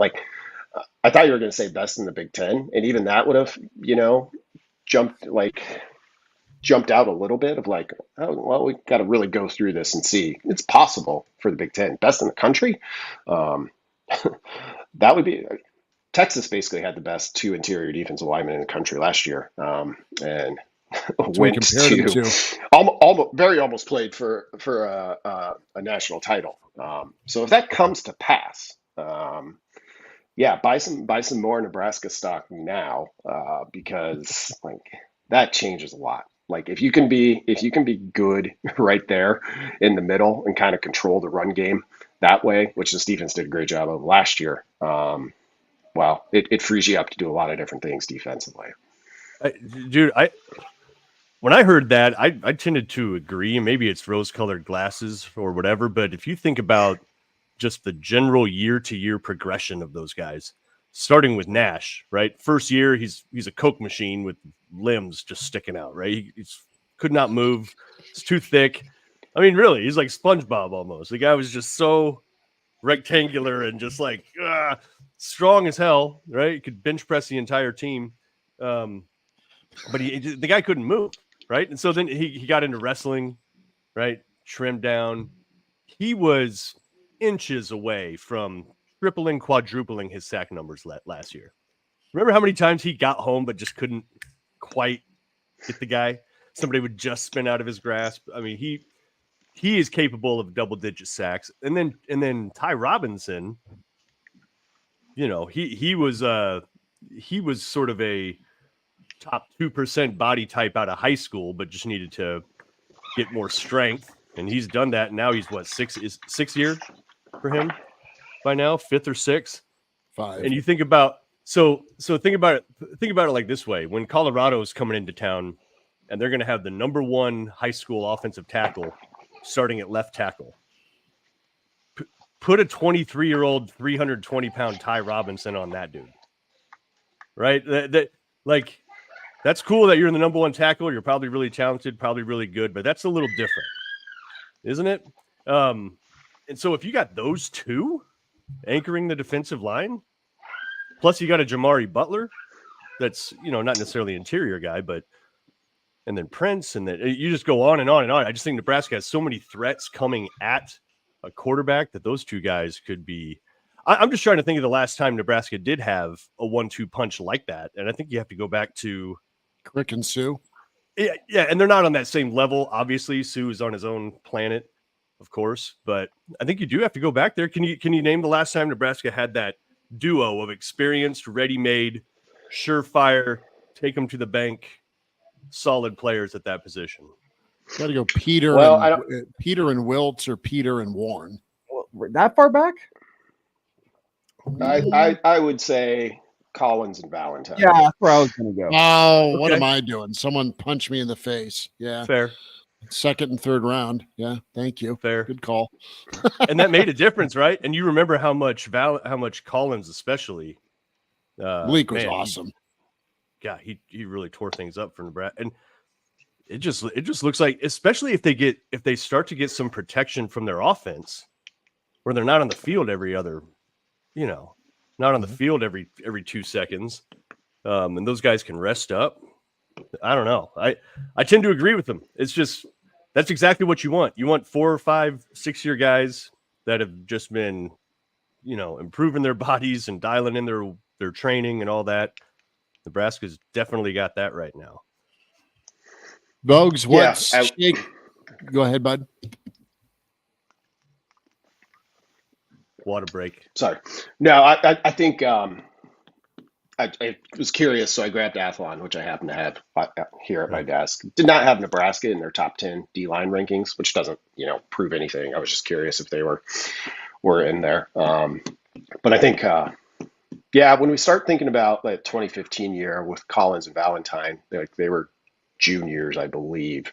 G: I thought you were going to say best in the Big Ten, and even that would have jumped out a little bit of we got to really go through this and see. It's possible for the Big Ten, best in the country. That would be. Texas basically had the best 2 interior defensive linemen in the country last year, and went to almost played for a national title. So if that comes to pass, buy some more Nebraska stock now, because that changes a lot. If you can be good right there in the middle and kind of control the run game that way, which this defense did a great job of last year. It frees you up to do a lot of different things defensively.
F: Dude, when I heard that, I tended to agree. Maybe it's rose-colored glasses or whatever, but if you think about just the general year-to-year progression of those guys, starting with Nash, right? First year, he's a Coke machine with limbs just sticking out, right? He could not move. It's too thick. I mean, really, he's like SpongeBob almost. The guy was just so rectangular and just strong as hell, right? He could bench press the entire team. But the guy couldn't move, right? And so then he got into wrestling, right? Trimmed down. He was inches away from tripling, quadrupling his sack numbers last year. Remember how many times he got home but just couldn't quite get the guy? Somebody would just spin out of his grasp. I mean, he is capable of double-digit sacks. And then Ty Robinson, he was sort of a top 2% body type out of high school, but just needed to get more strength. And he's done that. And now he's sixth year for him by now, 5th or 6th.
D: 5.
F: And you think about, so think about it like this way. When Colorado's coming into town, and they're going to have the number one high school offensive tackle starting at left tackle. Put a 23-year-old, 320-pound Ty Robinson on that dude, right? That's cool that you're the number one tackle. You're probably really talented, probably really good, but that's a little different, isn't it? And so if you got those two anchoring the defensive line, plus you got a Jamari Butler that's, not necessarily an interior guy, and then Prince, and then you just go on and on and on. I just think Nebraska has so many threats coming at a quarterback that those two guys could be. I'm just trying to think of the last time Nebraska did have a 1-2 punch like that. And I think you have to go back to
D: Crick and Sue.
F: Yeah. And they're not on that same level. Obviously, Sue is on his own planet, of course, but I think you do have to go back there. Can you name the last time Nebraska had that duo of experienced, ready-made, surefire, take them to the bank, solid players at that position?
D: Got to go Peter and Wiltz or Peter and Warren.
E: That far back?
G: I would say Collins and Valentine.
E: Yeah, that's where I was going to go.
D: Oh, okay. What am I doing? Someone punched me in the face. Yeah.
F: Fair.
D: Second and third round. Yeah. Thank you.
F: Fair.
D: Good call.
F: And that made a difference, right? And you remember how much Collins especially.
D: Bleak was awesome.
F: He really tore things up for Nebraska. And it just looks like, especially if they start to get some protection from their offense, where they're not on the field every other, not on the field every 2 seconds, and those guys can rest up. I don't know. I tend to agree with them. It's just that's exactly what you want. You want 4 or 5, 6-year guys that have just been, improving their bodies and dialing in their training and all that. Nebraska's definitely got that right now.
D: Vogues, go ahead, bud.
F: Water break.
G: Sorry. No, I think I was curious, so I grabbed Athlon, which I happen to have here at my desk. Did not have Nebraska in their top 10 D-line rankings, which doesn't, prove anything. I was just curious if they were in there. But I think, when we start thinking about the 2015 year with Collins and Valentine, they were juniors, I believe.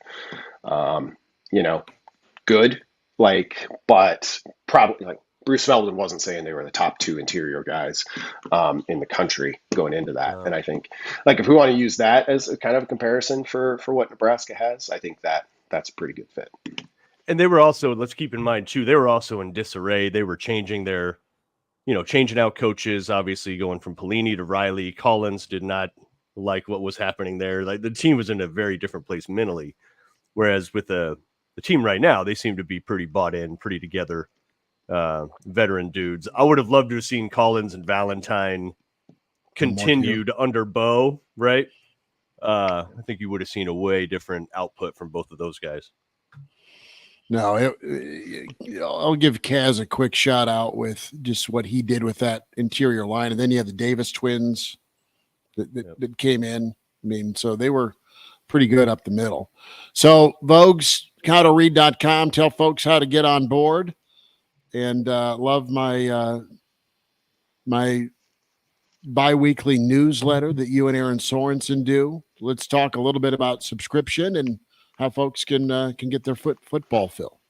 G: Good, but probably Bruce Feldman wasn't saying they were the top 2 interior guys in the country going into that. And I think if we want to use that as a kind of a comparison for what Nebraska has, I think that's a pretty good fit.
F: And they were also, let's keep in mind too, they were also in disarray. They were changing changing out coaches, obviously going from Pelini to Riley. Collins did not like what was happening there. The team was in a very different place mentally. Whereas with the team right now, they seem to be pretty bought in, pretty together. Veteran dudes. I would have loved to have seen Collins and Valentine continued under Bo, right? I think you would have seen a way different output from both of those guys.
D: No, I'll give Kaz a quick shout out with just what he did with that interior line. And then you have the Davis twins that came in. I mean, so they were pretty good up the middle. So Vogues, ConnellReed.com, tell folks how to get on board. And love my my bi-weekly newsletter that you and Aaron Sorensen do. Let's talk a little bit about subscription and how folks can get their football fill.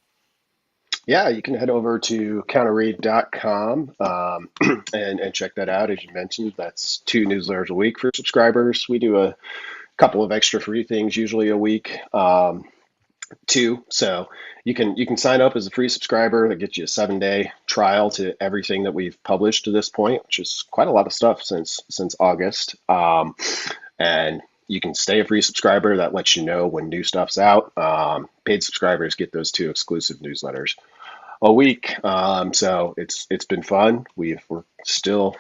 G: Yeah, you can head over to ConnellReed.com and check that out. As you mentioned, that's 2 newsletters a week for subscribers. We do a couple of extra free things usually a week. 2. So you can sign up as a free subscriber. That gets you a 7-day trial to everything that we've published to this point, which is quite a lot of stuff since August. And you can stay a free subscriber. That lets you know when new stuff's out. Paid subscribers get those 2 exclusive newsletters a week. So it's been fun. We're still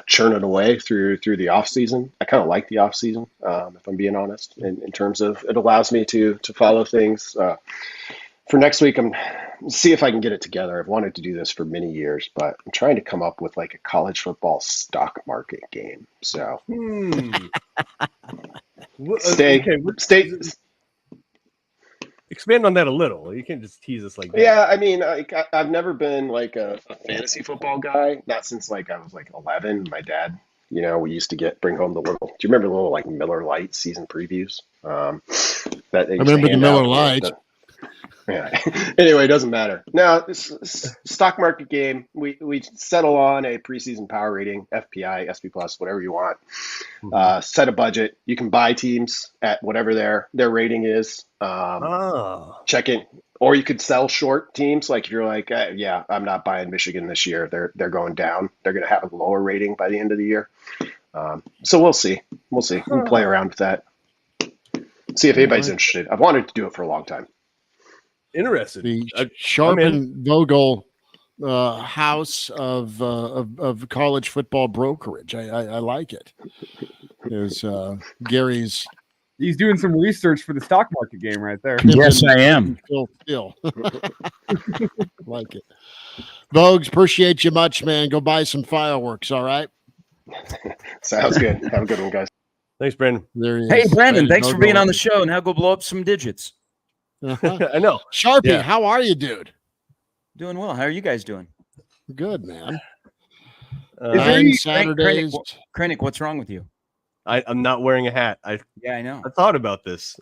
G: churning away through the off season. I kind of like the off season, if I'm being honest, in terms of it allows me to follow things. For next week, I'm see if I can get it together. I've wanted to do this for many years, but I'm trying to come up with a college football stock market game. So stay.
F: Expand on that a little. You can't just tease us like that.
G: Yeah, I mean, I've never been a fantasy football guy. Not since I was 11. My dad, we used to bring home the little. Do you remember the little Miller Lite season previews? That
D: I remember the Miller Lite.
G: Yeah. Anyway, it doesn't matter. Now, this stock market game, we settle on a preseason power rating, FPI, SP plus, whatever you want. Set a budget. You can buy teams at whatever their rating is. Check it. Or you could sell short teams. Like if you're like, yeah, I'm not buying Michigan this year. They're going down. They're going to have a lower rating by the end of the year. So we'll see. We'll play around with that. See if anybody's interested. I've wanted to do it for a long time.
F: Interested.
D: The Sharp and Vogel house of college football brokerage. I like it. There's Gary's.
E: He's doing some research for the stock market game right there.
A: Yes, I am.
D: Still. Like it. Vogues, appreciate you much, man. Go buy some fireworks, all right?
G: Sounds good. Have a good one, guys.
F: Thanks, Brandon.
H: Hey, Brandon, thanks for being on the show. Now go blow up some digits.
F: I know.
D: Sharpie, how are you, dude?
H: Doing well. How are you guys doing?
D: Good, man.
H: Saturdays. Kraynak, what's wrong with you?
F: I'm not wearing a hat.
H: Yeah, I know.
F: I thought about this.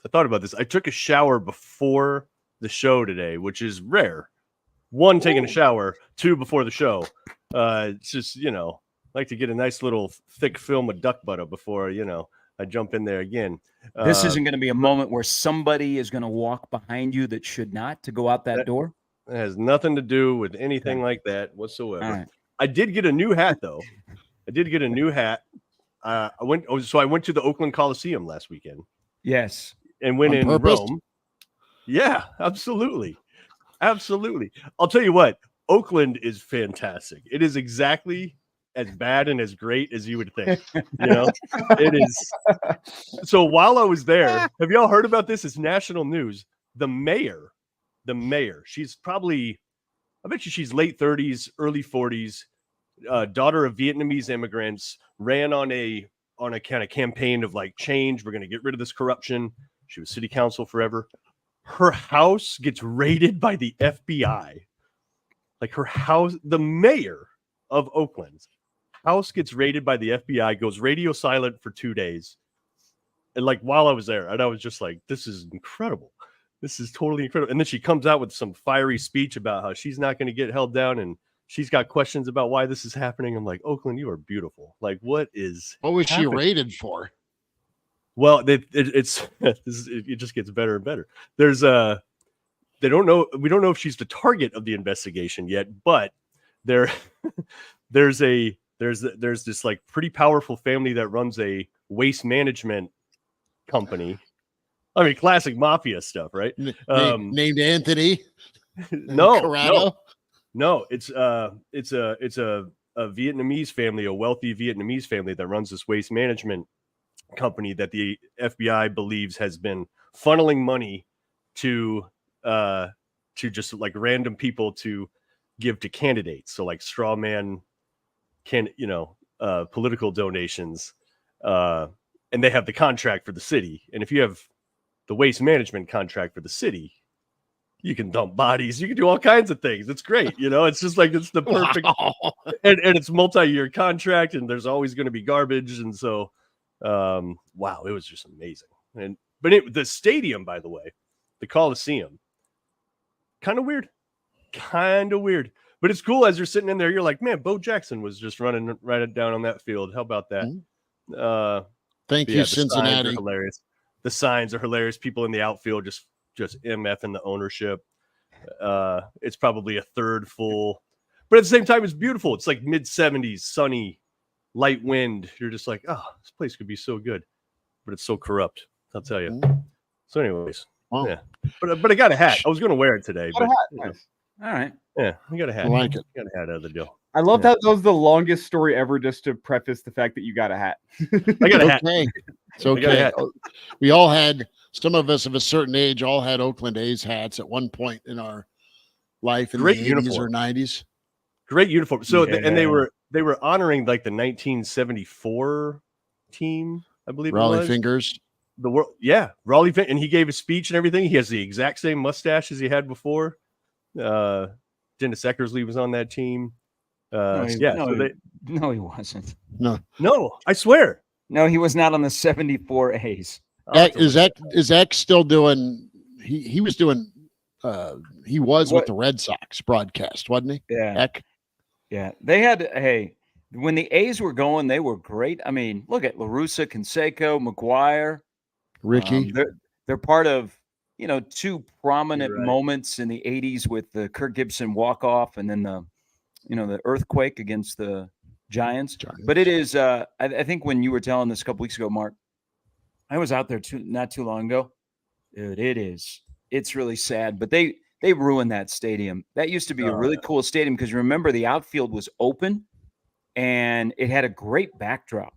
F: I took a shower before the show today, which is rare. One, taking a shower. Two, before the show. It's just, like to get a nice little thick film of duck butter before, I jump in there again.
H: This isn't going to be a moment where somebody is going to walk behind you that should not to go out that door?
F: It has nothing to do with anything like that whatsoever.
H: All right.
F: I did get a new hat, though. I went to the Oakland Coliseum last weekend.
H: Yes.
F: And went in Rome. Yeah, absolutely. Absolutely. I'll tell you what, Oakland is fantastic. It is exactly as bad and as great as you would think. It is. So while I was there, have y'all heard about this? It's national news. The mayor, she's probably, I bet you she's late 30s, early 40s, daughter of Vietnamese immigrants, ran on a kind of campaign of like change. We're going to get rid of this corruption. She was city council forever. Her house gets raided by the FBI. Like her house, the mayor of Oakland's house gets raided by the FBI, goes radio silent for 2 days. And like while I was there, and I was just like, this is incredible. This is totally incredible. And then she comes out with some fiery speech about how she's not going to get held down and she's got questions about why this is happening. I'm like, Oakland, you are beautiful. Like, what was
D: happening? She raided for?
F: Well, it just gets better and better. There's we don't know if she's the target of the investigation yet, but there's this like pretty powerful family that runs a waste management company. I mean, classic mafia stuff, right?
D: Named Anthony.
F: No, it's a Vietnamese family, a wealthy Vietnamese family that runs this waste management company that the FBI believes has been funneling money to just like random people to give to candidates. So like straw man political donations. And they have the contract for the city. And if you have the waste management contract for the city, you can dump bodies. You can do all kinds of things. It's great. It's just like, it's the perfect, and it's multi-year contract and there's always going to be garbage. And so, wow, it was just amazing. But the stadium, by the way, the Coliseum, kind of weird, but it's cool. As you're sitting in there, you're like, man, Bo Jackson was just running right down on that field. How about that?
D: Thank you, Cincinnati.
F: Hilarious. The signs are hilarious. People in the outfield just MF in the ownership. It's probably a third full, but at the same time, it's beautiful. It's like mid-70s, sunny, light wind. You're just like, oh, this place could be so good, but it's so corrupt. I'll tell you. So, anyways, yeah. But I got a hat. I was going to wear it today. But,
H: nice. All right.
F: Yeah, I got a hat.
D: I like it.
F: I got a hat out of the deal.
E: I love that was the longest story ever, just to preface the fact that you got a hat.
F: I got a hat.
D: It's okay. We all had, some of us of a certain age all had Oakland A's hats at one point in our life in the 80s or 90s.
F: Great uniform. So and they were honoring like the 1974 team, I believe.
D: Raleigh Fingers.
F: Raleigh Fingers, and he gave a speech and everything. He has the exact same mustache as he had before. Dennis Eckersley was on that team.
H: No, he wasn't.
F: No, I swear.
H: No, he was not on the 74 A's.
D: Is X still doing? He was doing. He was with the Red Sox broadcast, wasn't he?
H: Yeah.
D: Eck?
H: Yeah. They had. Hey, when the A's were going, they were great. I mean, look at La Russa, Canseco, McGuire,
D: Ricky.
H: They're part of two prominent moments in the '80s with the Kirk Gibson walk-off, and then the earthquake against the Giants. But it is. I think when you were telling this a couple weeks ago, Mark, I was out there not too long ago. Dude, it's really sad, but they ruined that stadium. That used to be a really cool stadium because remember the outfield was open and it had a great backdrop.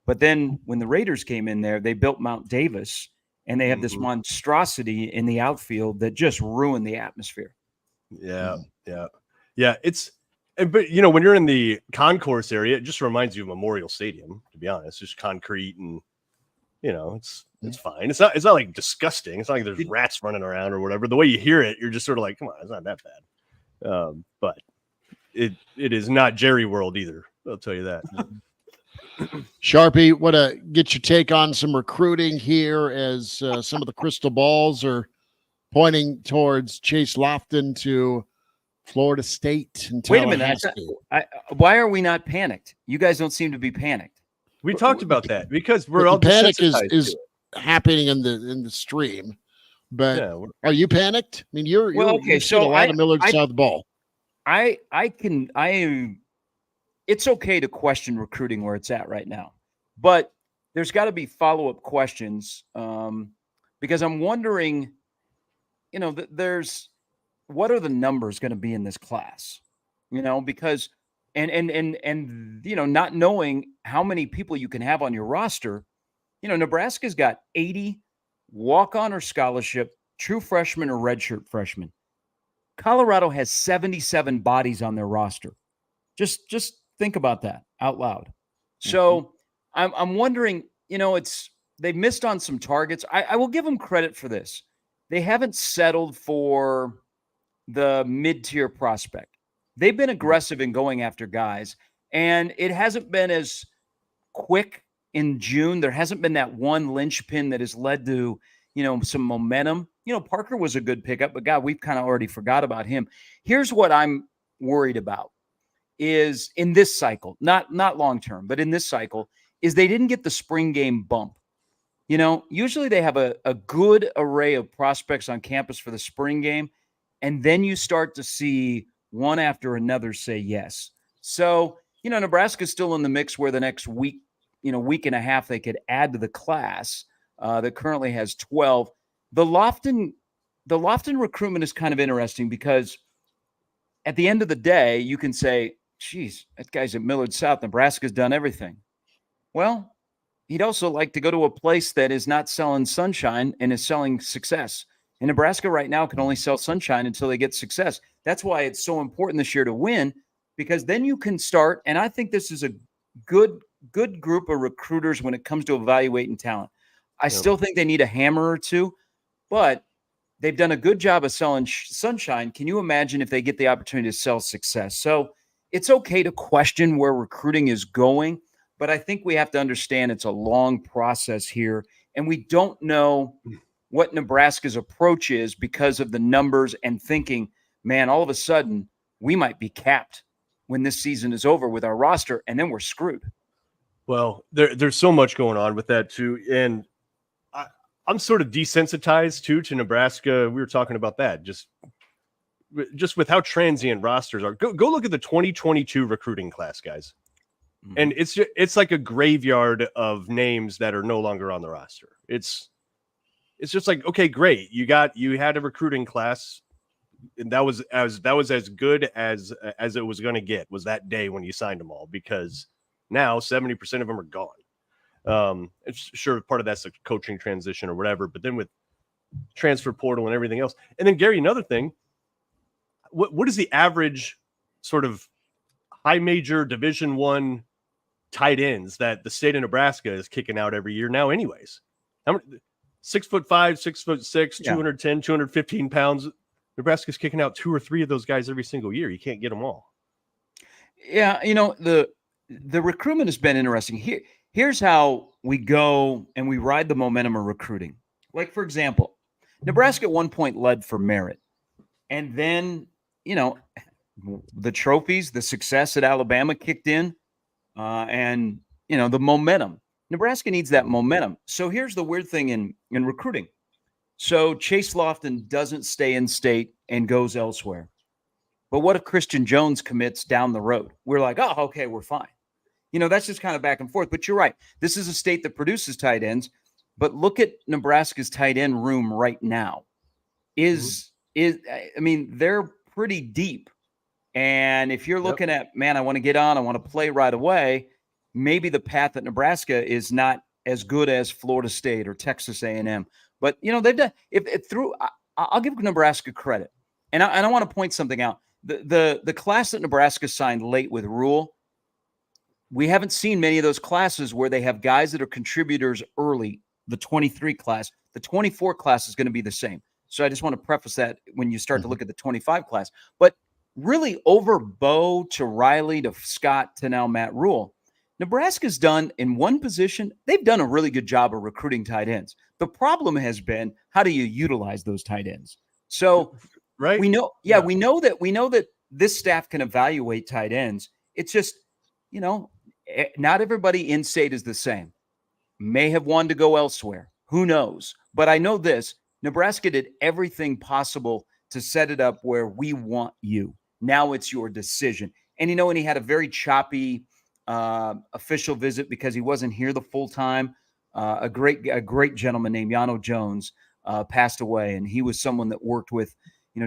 H: But then when the Raiders came in there, they built Mount Davis and they have this monstrosity in the outfield that just ruined the atmosphere.
F: Yeah. But when you're in the concourse area, it just reminds you of Memorial Stadium, to be honest. Just concrete and it's fine. It's not like disgusting. It's not like there's rats running around or whatever. The way you hear it, you're just sort of like, come on, it's not that bad. But it is not Jerry World either. I'll tell you that.
D: Sharpie, want to get your take on some recruiting here as some of the crystal balls are pointing towards Chase Loftin to Florida State and
H: Wait a minute. Why are we not panicked? You guys don't seem to be panicked.
F: We talked about that because we're all
D: panic is happening in the stream, but are you panicked? I mean, you're okay. So a lot of Millard South ball.
H: I am. It's okay to question recruiting where it's at right now, but there's got to be follow-up questions because I'm wondering, there's what are the numbers going to be in this class? Because and not knowing how many people you can have on your roster, Nebraska's got 80 walk-on or scholarship, true freshmen or redshirt freshmen. Colorado has 77 bodies on their roster. Just think about that out loud. So I'm wondering, they've missed on some targets. I will give them credit for this. They haven't settled for the mid-tier prospect. They've been aggressive in going after guys, and it hasn't been as quick in June. There hasn't been that one linchpin that has led to, some momentum. Parker was a good pickup, but God, we've kind of already forgot about him. Here's what I'm worried about is in this cycle, not long-term, but in this cycle, is they didn't get the spring game bump. Usually they have a good array of prospects on campus for the spring game, and then you start to see one after another say yes. So, Nebraska's still in the mix where the next week, week and a half, they could add to the class that currently has 12. The Loftin recruitment is kind of interesting because at the end of the day, you can say, geez, that guy's at Millard South. Nebraska's done everything. Well, he'd also like to go to a place that is not selling sunshine and is selling success. And Nebraska right now can only sell sunshine until they get success. That's why it's so important this year to win, because then you can start. And I think this is a good group of recruiters when it comes to evaluating talent. I still think they need a hammer or two, but they've done a good job of selling sunshine. Can you imagine if they get the opportunity to sell success? So it's okay to question where recruiting is going, but I think we have to understand it's a long process here, and we don't know what Nebraska's approach is because of the numbers and thinking, man, all of a sudden we might be capped when this season is over with our roster, and then we're screwed.
F: Well, there's so much going on with that too, and I'm sort of desensitized too to Nebraska. We were talking about that just with how transient rosters are. Go look at the 2022 recruiting class, guys. Mm-hmm. And it's like a graveyard of names that are no longer on the roster. It's just like, okay, great. You had a recruiting class, and that was as good as it was going to get, was that day when you signed them all, because now 70% of them are gone. It's sure part of that's a coaching transition or whatever, but then with transfer portal and everything else. And then Gary, another thing, what is the average sort of high major Division I tight ends that the state of Nebraska is kicking out every year now anyways? 6'5", 6'6", 210, 215 pounds. Nebraska's kicking out 2 or 3 of those guys every single year. You can't get them all.
H: Yeah. The recruitment has been interesting. here's how we go and we ride the momentum of recruiting. Like, for example, Nebraska at one point led for merit. And then, the trophies, the success at Alabama kicked in, and, the momentum. Nebraska needs that momentum. So here's the weird thing in recruiting. So Chase Loftin doesn't stay in state and goes elsewhere. But what if Christian Jones commits down the road? We're like, oh, okay, we're fine. That's just kind of back and forth. But you're right. This is a state that produces tight ends. But look at Nebraska's tight end room right now. They're pretty deep. And if you're looking at, man, I want to get on, I want to play right away, maybe the path at Nebraska is not as good as Florida State or Texas A&M. But, they've done I'll give Nebraska credit. And I want to point something out. The class that Nebraska signed late with Rhule, we haven't seen many of those classes where they have guys that are contributors early. The 23 class, the 24 class is going to be the same. So I just want to preface that when you start to look at the 25 class. But really, over Bo to Riley to Scott to now Matt Rhule, Nebraska's done in one position. They've done a really good job of recruiting tight ends. The problem has been, how do you utilize those tight ends? So
F: right,
H: we know that this staff can evaluate tight ends. It's just, not everybody in state is the same. May have wanted to go elsewhere. Who knows? But I know this. Nebraska did everything possible to set it up where we want you. Now it's your decision. And, and he had a very choppy official visit because he wasn't here the full time. A great gentleman named Yano Jones passed away. And he was someone that worked with,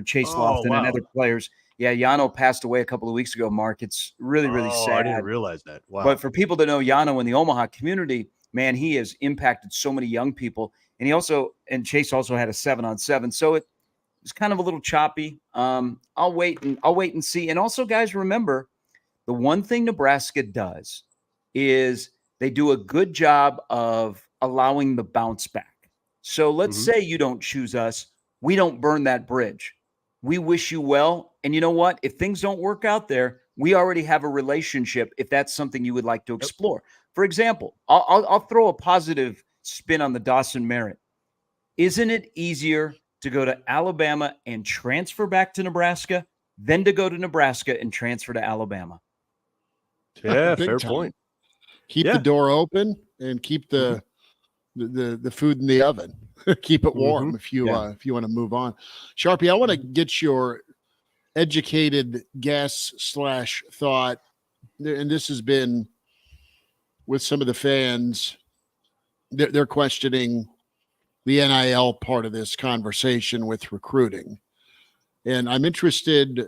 H: Chase Loftin and other players. Yeah, Yano passed away a couple of weeks ago, Mark. It's really, really sad.
F: I didn't realize that. Wow.
H: But for people that know Yano in the Omaha community, man, he has impacted so many young people. And Chase also had a 7-on-7. So it was kind of a little choppy. I'll wait and see. And also, guys, remember, the one thing Nebraska does is they do a good job of allowing the bounce back. So let's say you don't choose us. We don't burn that bridge. We wish you well. And you know what? If things don't work out there, we already have a relationship if that's something you would like to explore. For example, I'll throw a positive spin on the Dawson Merritt. Isn't it easier to go to Alabama and transfer back to Nebraska than to go to Nebraska and transfer to Alabama?
F: Yeah, fair point.
D: Keep the door open and keep the food in the oven. Keep it warm if you want to move on. Sharpie, I want to get your educated guess / thought, and this has been with some of the fans. They're questioning the NIL part of this conversation with recruiting. And I'm interested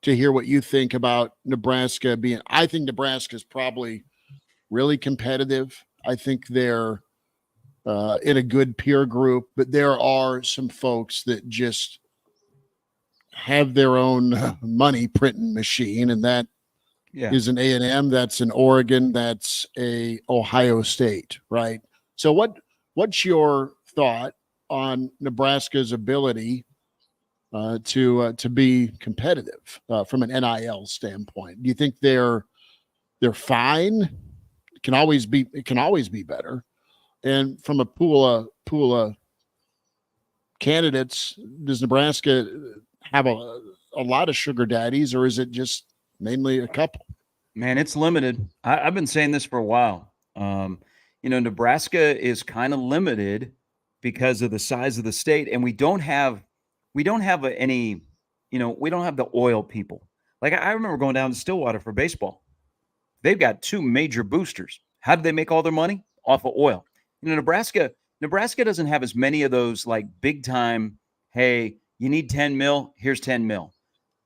D: to hear what you think about Nebraska being. I think Nebraska is probably really competitive. I think they're in a good peer group, but there are some folks that just have their own money printing machine, and that is an A&M, that's an Oregon, that's a Ohio State, right? So what's your thought on Nebraska's ability to be competitive from an NIL standpoint? Do you think they're fine? It can always be better. And from a pool of candidates, does Nebraska have a lot of sugar daddies, or is it just mainly a couple?
H: Man, it's limited. I've been saying this for a while. Nebraska is kind of limited because of the size of the state, and we don't have any, we don't have the oil people. Like, I remember going down to Stillwater for baseball. They've got 2 major boosters. How do they make all their money? Off of oil. Nebraska doesn't have as many of those, like, big time, hey, you need 10 mil, here's 10 mil.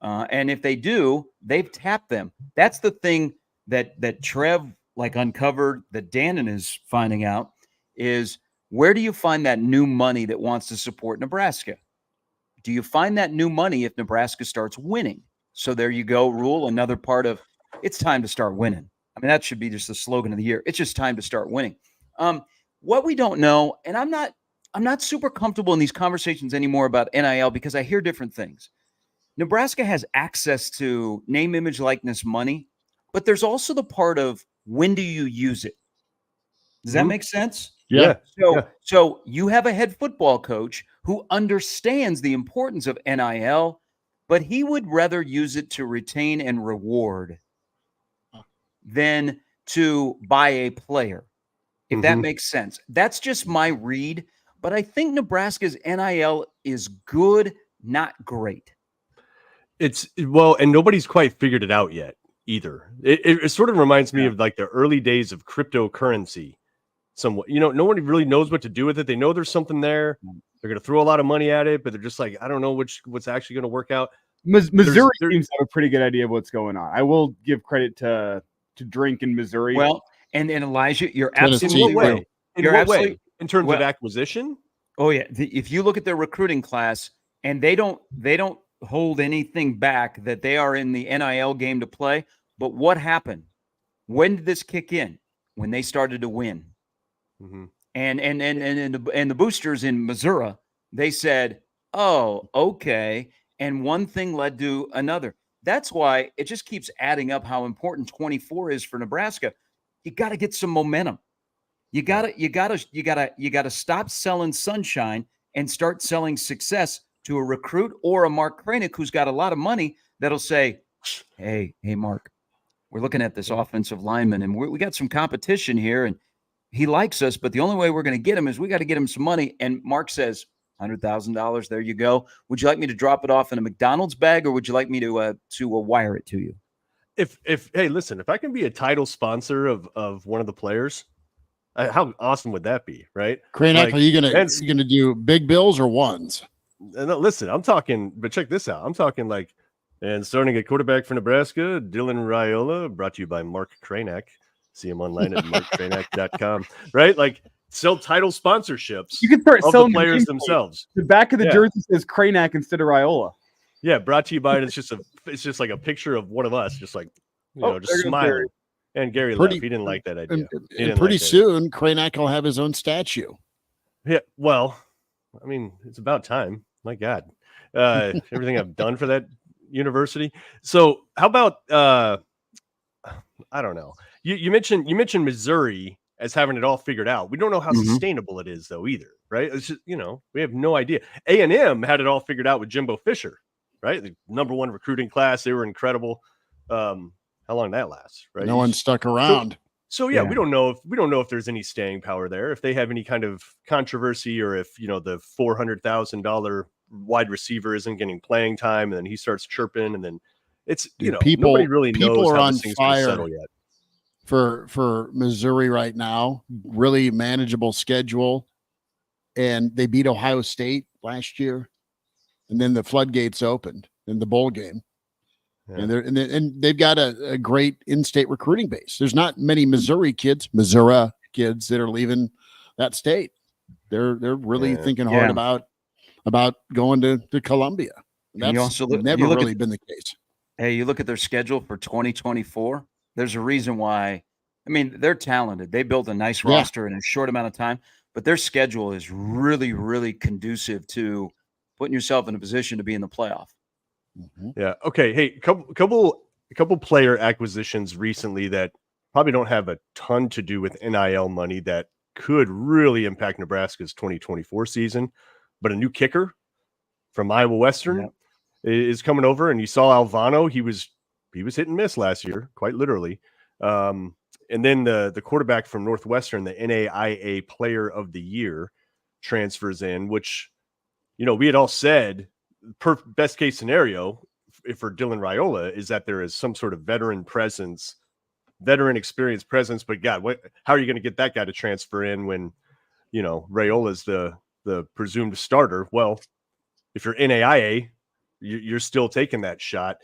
H: And if they do, they've tapped them. That's the thing that Trev uncovered, that Dannon is finding out, is where do you find that new money that wants to support Nebraska? Do you find that new money if Nebraska starts winning? So there you go, Rhule, another part of it's time to start winning. I mean, that should be just the slogan of the year. It's just time to start winning. What we don't know, and I'm not super comfortable in these conversations anymore about NIL because I hear different things. Nebraska has access to name, image, likeness money, but there's also the part of when do you use it? Does that make sense?
D: Yeah.
H: So you have a head football coach who understands the importance of NIL, but he would rather use it to retain and reward than to buy a player, if that makes sense. That's just my read, but I think Nebraska's NIL is good, not great.
F: And nobody's quite figured it out yet either. It sort of reminds me of like the early days of cryptocurrency. Somewhat, no one really knows what to do with it. They know there's something there. They're going to throw a lot of money at it, but they're just like, I don't know what's actually going to work out.
E: Missouri seems to have a pretty good idea of what's going on. I will give credit to Drink in Missouri.
H: Well, and Elijah, you're
D: Tennessee.
H: absolutely right.
F: In what way? In terms of acquisition?
H: Oh yeah. If you look at their recruiting class, and they don't hold anything back that they are in the NIL game to play. But what happened? When did this kick in? When they started to win.
F: Mm-hmm.
H: And the boosters in Missouri, they said, oh, okay. And one thing led to another. That's why it just keeps adding up how important 24 is for Nebraska. You got to get some momentum. You got to stop selling sunshine and start selling success to a recruit or a Mark Kraynak who's got a lot of money that'll say, hey, Mark, we're looking at this offensive lineman and we got some competition here and he likes us, but the only way we're going to get him is we got to get him some money. And Mark says, $100,000. There you go. Would you like me to drop it off in a McDonald's bag, or would you like me to wire it to you?
F: Hey, listen, if I can be a title sponsor of one of the players, how awesome would that be, right?
D: Kraynak, are you gonna do big bills or ones?
F: No, listen, I'm talking, but check this out. I'm talking like, and starting at quarterback for Nebraska, Dylan Raiola, brought to you by Mark Kraynak. See him online at markkraynak.com, right? Like, sell title sponsorships.
E: You can start
F: of
E: selling
F: the players themselves.
E: The back of the jersey says Kraynak instead of Raiola.
F: Yeah, brought to you by, it's just like a picture of one of us, just like, just smiling. And Gary laughed. He didn't like that idea.
D: And pretty soon, Kraynak will have his own statue.
F: Yeah, well, I mean, it's about time. My God, everything I've done for that university. So, how about I don't know. You mentioned Missouri as having it all figured out. We don't know how sustainable it is, though, either, right? It's just, we have no idea. A&M had it all figured out with Jimbo Fisher, right? The #1 recruiting class. They were incredible. How long that lasts, right?
D: No one stuck around.
F: So we don't know if there's any staying power there. If they have any kind of controversy, or if the $400,000 wide receiver isn't getting playing time, and then he starts chirping, and then it's nobody really knows how this thing's going to settle yet.
D: For Missouri right now, really manageable schedule, and they beat Ohio State last year, and then the floodgates opened in the bowl game, and they've got a great in-state recruiting base. There's not many Missouri kids that are leaving that state. They're really thinking hard about going to Columbia. That's never really been the case.
H: Hey, you look at their schedule for 2024. There's a reason why. I mean, they're talented. They built a nice roster in a short amount of time, but their schedule is really, really conducive to putting yourself in a position to be in the playoff.
F: Mm-hmm. Yeah. Okay. Hey, a couple player acquisitions recently that probably don't have a ton to do with NIL money that could really impact Nebraska's 2024 season, but a new kicker from Iowa Western is coming over, and you saw Alvano. He was hit and miss last year, quite literally. And then the quarterback from Northwestern, the NAIA Player of the Year, transfers in, which, we had all said, best case scenario for Dylan Raiola is that there is some sort of veteran experience presence. But God, how are you going to get that guy to transfer in when, Raiola's the presumed starter? Well, if you're NAIA, you're still taking that shot.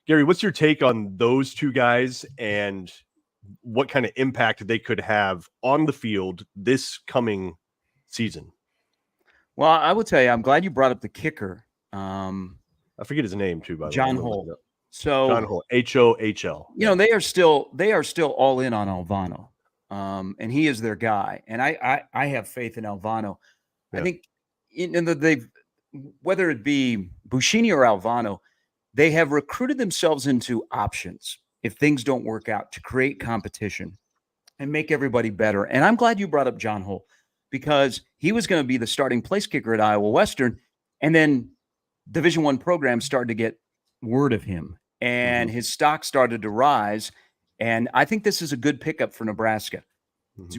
F: Gary, what's your take on those two guys and what kind of impact they could have on the field this coming season?
H: Well, I will tell you, I'm glad you brought up the kicker.
F: I forget his name too, by the way.
H: John Holt. So
F: John Holt, Hohl.
H: They are still all in on Alvano, and he is their guy. And I have faith in Alvano. Yeah. I think they've, whether it be Buschini or Alvano, they have recruited themselves into options. if things don't work out, to create competition and make everybody better. And I'm glad you brought up John Hull, because he was going to be the starting place kicker at Iowa Western. And then Division I programs started to get word of him, and his stock started to rise. And I think this is a good pickup for Nebraska.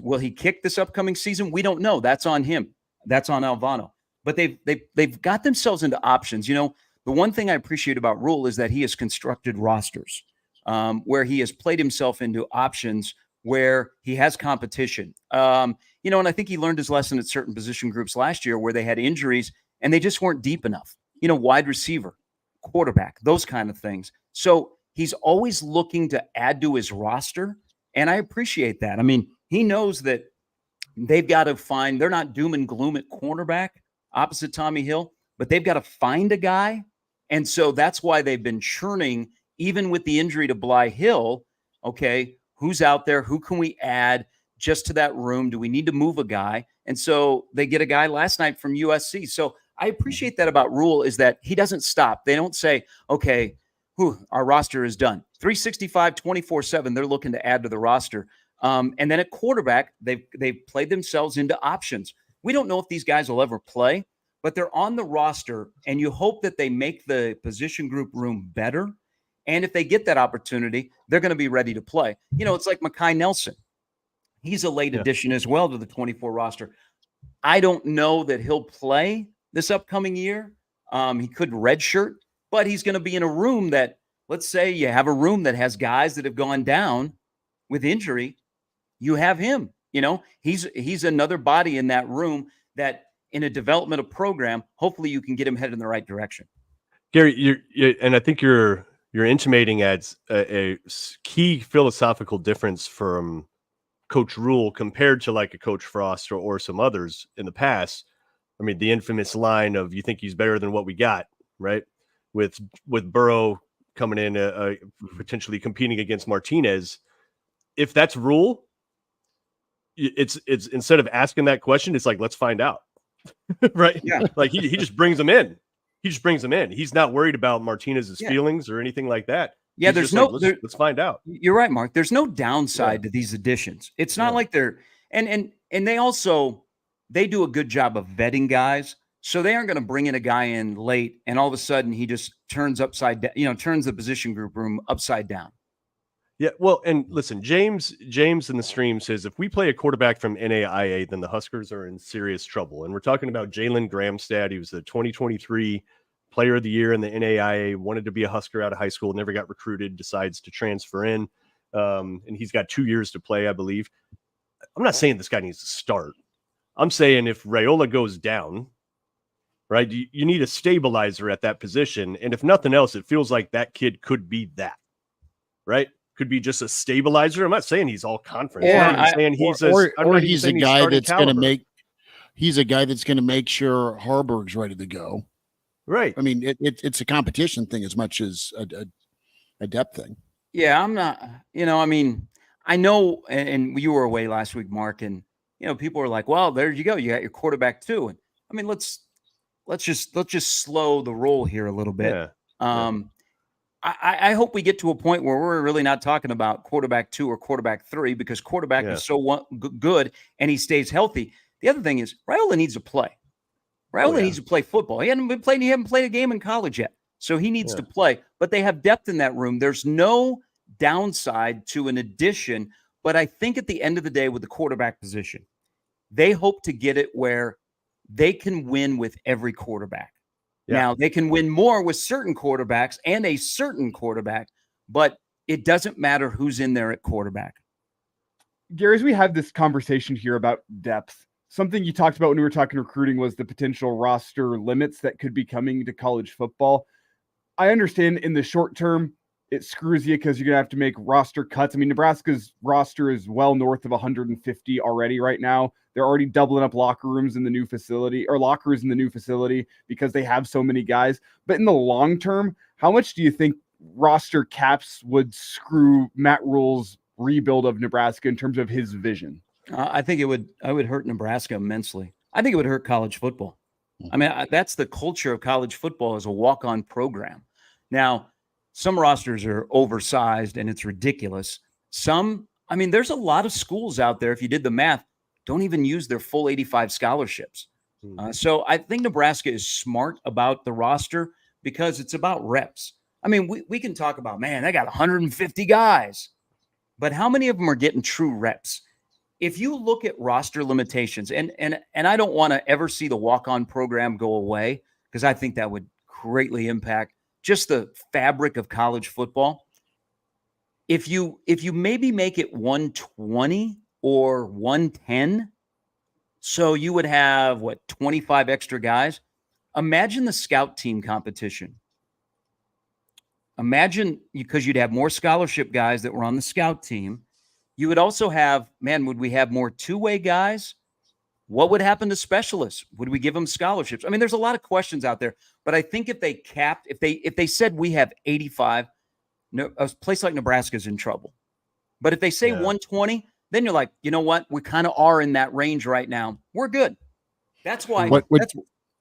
H: Will he kick this upcoming season? We don't know. That's on him. That's on Alvano. But they've got themselves into options. The one thing I appreciate about Rhule is that he has constructed rosters where he has played himself into options where he has competition. And I think he learned his lesson at certain position groups last year where they had injuries and they just weren't deep enough. Wide receiver, quarterback, those kind of things. So he's always looking to add to his roster, and I appreciate that. I mean, he knows that they've got to find, they're not doom and gloom at cornerback opposite Tommy Hill, but they've got to find a guy. And so that's why they've been churning, even with the injury to Bly Hill. Okay, who's out there? Who can we add just to that room? Do we need to move a guy? And so they get a guy last night from USC. So I appreciate that about Rhule, is that he doesn't stop. They don't say, okay, our roster is done. 365, 24/7, they're looking to add to the roster. And then at quarterback, they've played themselves into options. We don't know if these guys will ever play, but they're on the roster, and you hope that they make the position group room better. And if they get that opportunity, they're going to be ready to play. It's like Mekhi Nelson. He's a late addition as well to the 24 roster. I don't know that he'll play this upcoming year. He could redshirt, but he's going to be in a room that, let's say you have a room that has guys that have gone down with injury. You have him. He's another body in that room that, in a developmental program, hopefully you can get him headed in the right direction.
F: Gary, and I think you're intimating adds a key philosophical difference from Coach Rhule compared to like a Coach Frost or some others in the past. I mean, the infamous line of, you think he's better than what we got, right? With Burrow coming in, potentially competing against Martinez. If that's Rhule, it's instead of asking that question, it's like, let's find out. Right? Yeah. Like he just brings them in. He's not worried about Martinez's feelings or anything like that.
H: Yeah,
F: He's let's find out.
H: You're right, Mark. There's no downside to these additions. It's not like they're and they also they do a good job of vetting guys. So they aren't going to bring in a guy in late and all of a sudden he just turns upside down, turns the position group room upside down.
F: Yeah, well, and listen, James in the stream says if we play a quarterback from NAIA, then the Huskers are in serious trouble. And we're talking about Jalen Gramstad. He was the 2023 Player of the Year in the NAIA, wanted to be a Husker out of high school, never got recruited, decides to transfer in. And he's got 2 years to play, I believe. I'm not saying this guy needs to start. I'm saying if Raiola goes down, right, you need a stabilizer at that position. And if nothing else, it feels like that kid could be that, right? Could be just a stabilizer. I'm not saying he's all conference. I'm saying he's
D: a guy that's going to make. He's a guy that's going to make sure Harburg's ready to go.
F: Right.
D: I mean, it's a competition thing as much as a depth thing.
H: Yeah, I'm not. I mean, I know, and you were away last week, Mark, and people are like, "Well, there you go. You got your quarterback too." And I mean, let's just slow the roll here a little bit. Yeah. I hope we get to a point where we're really not talking about quarterback 2 or quarterback 3 because quarterback is so good and he stays healthy. The other thing is Raiola needs to play. Raiola needs to play football. He haven't played a game in college yet, so he needs to play. But they have depth in that room. There's no downside to an addition. But I think at the end of the day with the quarterback position, they hope to get it where they can win with every quarterback. Yeah. Now, they can win more with certain quarterbacks and a certain quarterback, but it doesn't matter who's in there at quarterback.
E: Gary, as we have this conversation here about depth, something you talked about when we were talking recruiting was the potential roster limits that could be coming to college football. I understand in the short term, it screws you because you're going to have to make roster cuts. I mean, Nebraska's roster is well north of 150 already right now. They're already doubling up lockers in the new facility because they have so many guys. But in the long term, how much do you think roster caps would screw Matt Rhule's rebuild of Nebraska in terms of his vision?
H: I think it would hurt Nebraska immensely. I think it would hurt college football. I mean, that's the culture of college football is a walk-on program. Now, Some rosters are oversized and it's ridiculous. Some, I mean, there's a lot of schools out there, if you did the math, don't even use their full 85 scholarships. So I think Nebraska is smart about the roster because it's about reps. I mean, we can talk about, man, they got 150 guys, but how many of them are getting true reps? If you look at roster limitations, and I don't want to ever see the walk-on program go away because I think that would greatly impact just the fabric of college football. If you maybe make it 120 or 110, so you would have, 25 extra guys? Imagine the scout team competition. Imagine, because you'd have more scholarship guys that were on the scout team. You would also have, would we have more two-way guys? What would happen to specialists? Would we give them scholarships? I mean, there's a lot of questions out there, but I think if they capped, if they said we have 85, a place like Nebraska is in trouble. But if they say 120, then you're like, you know what? We kind of are in that range right now. We're good. That's why.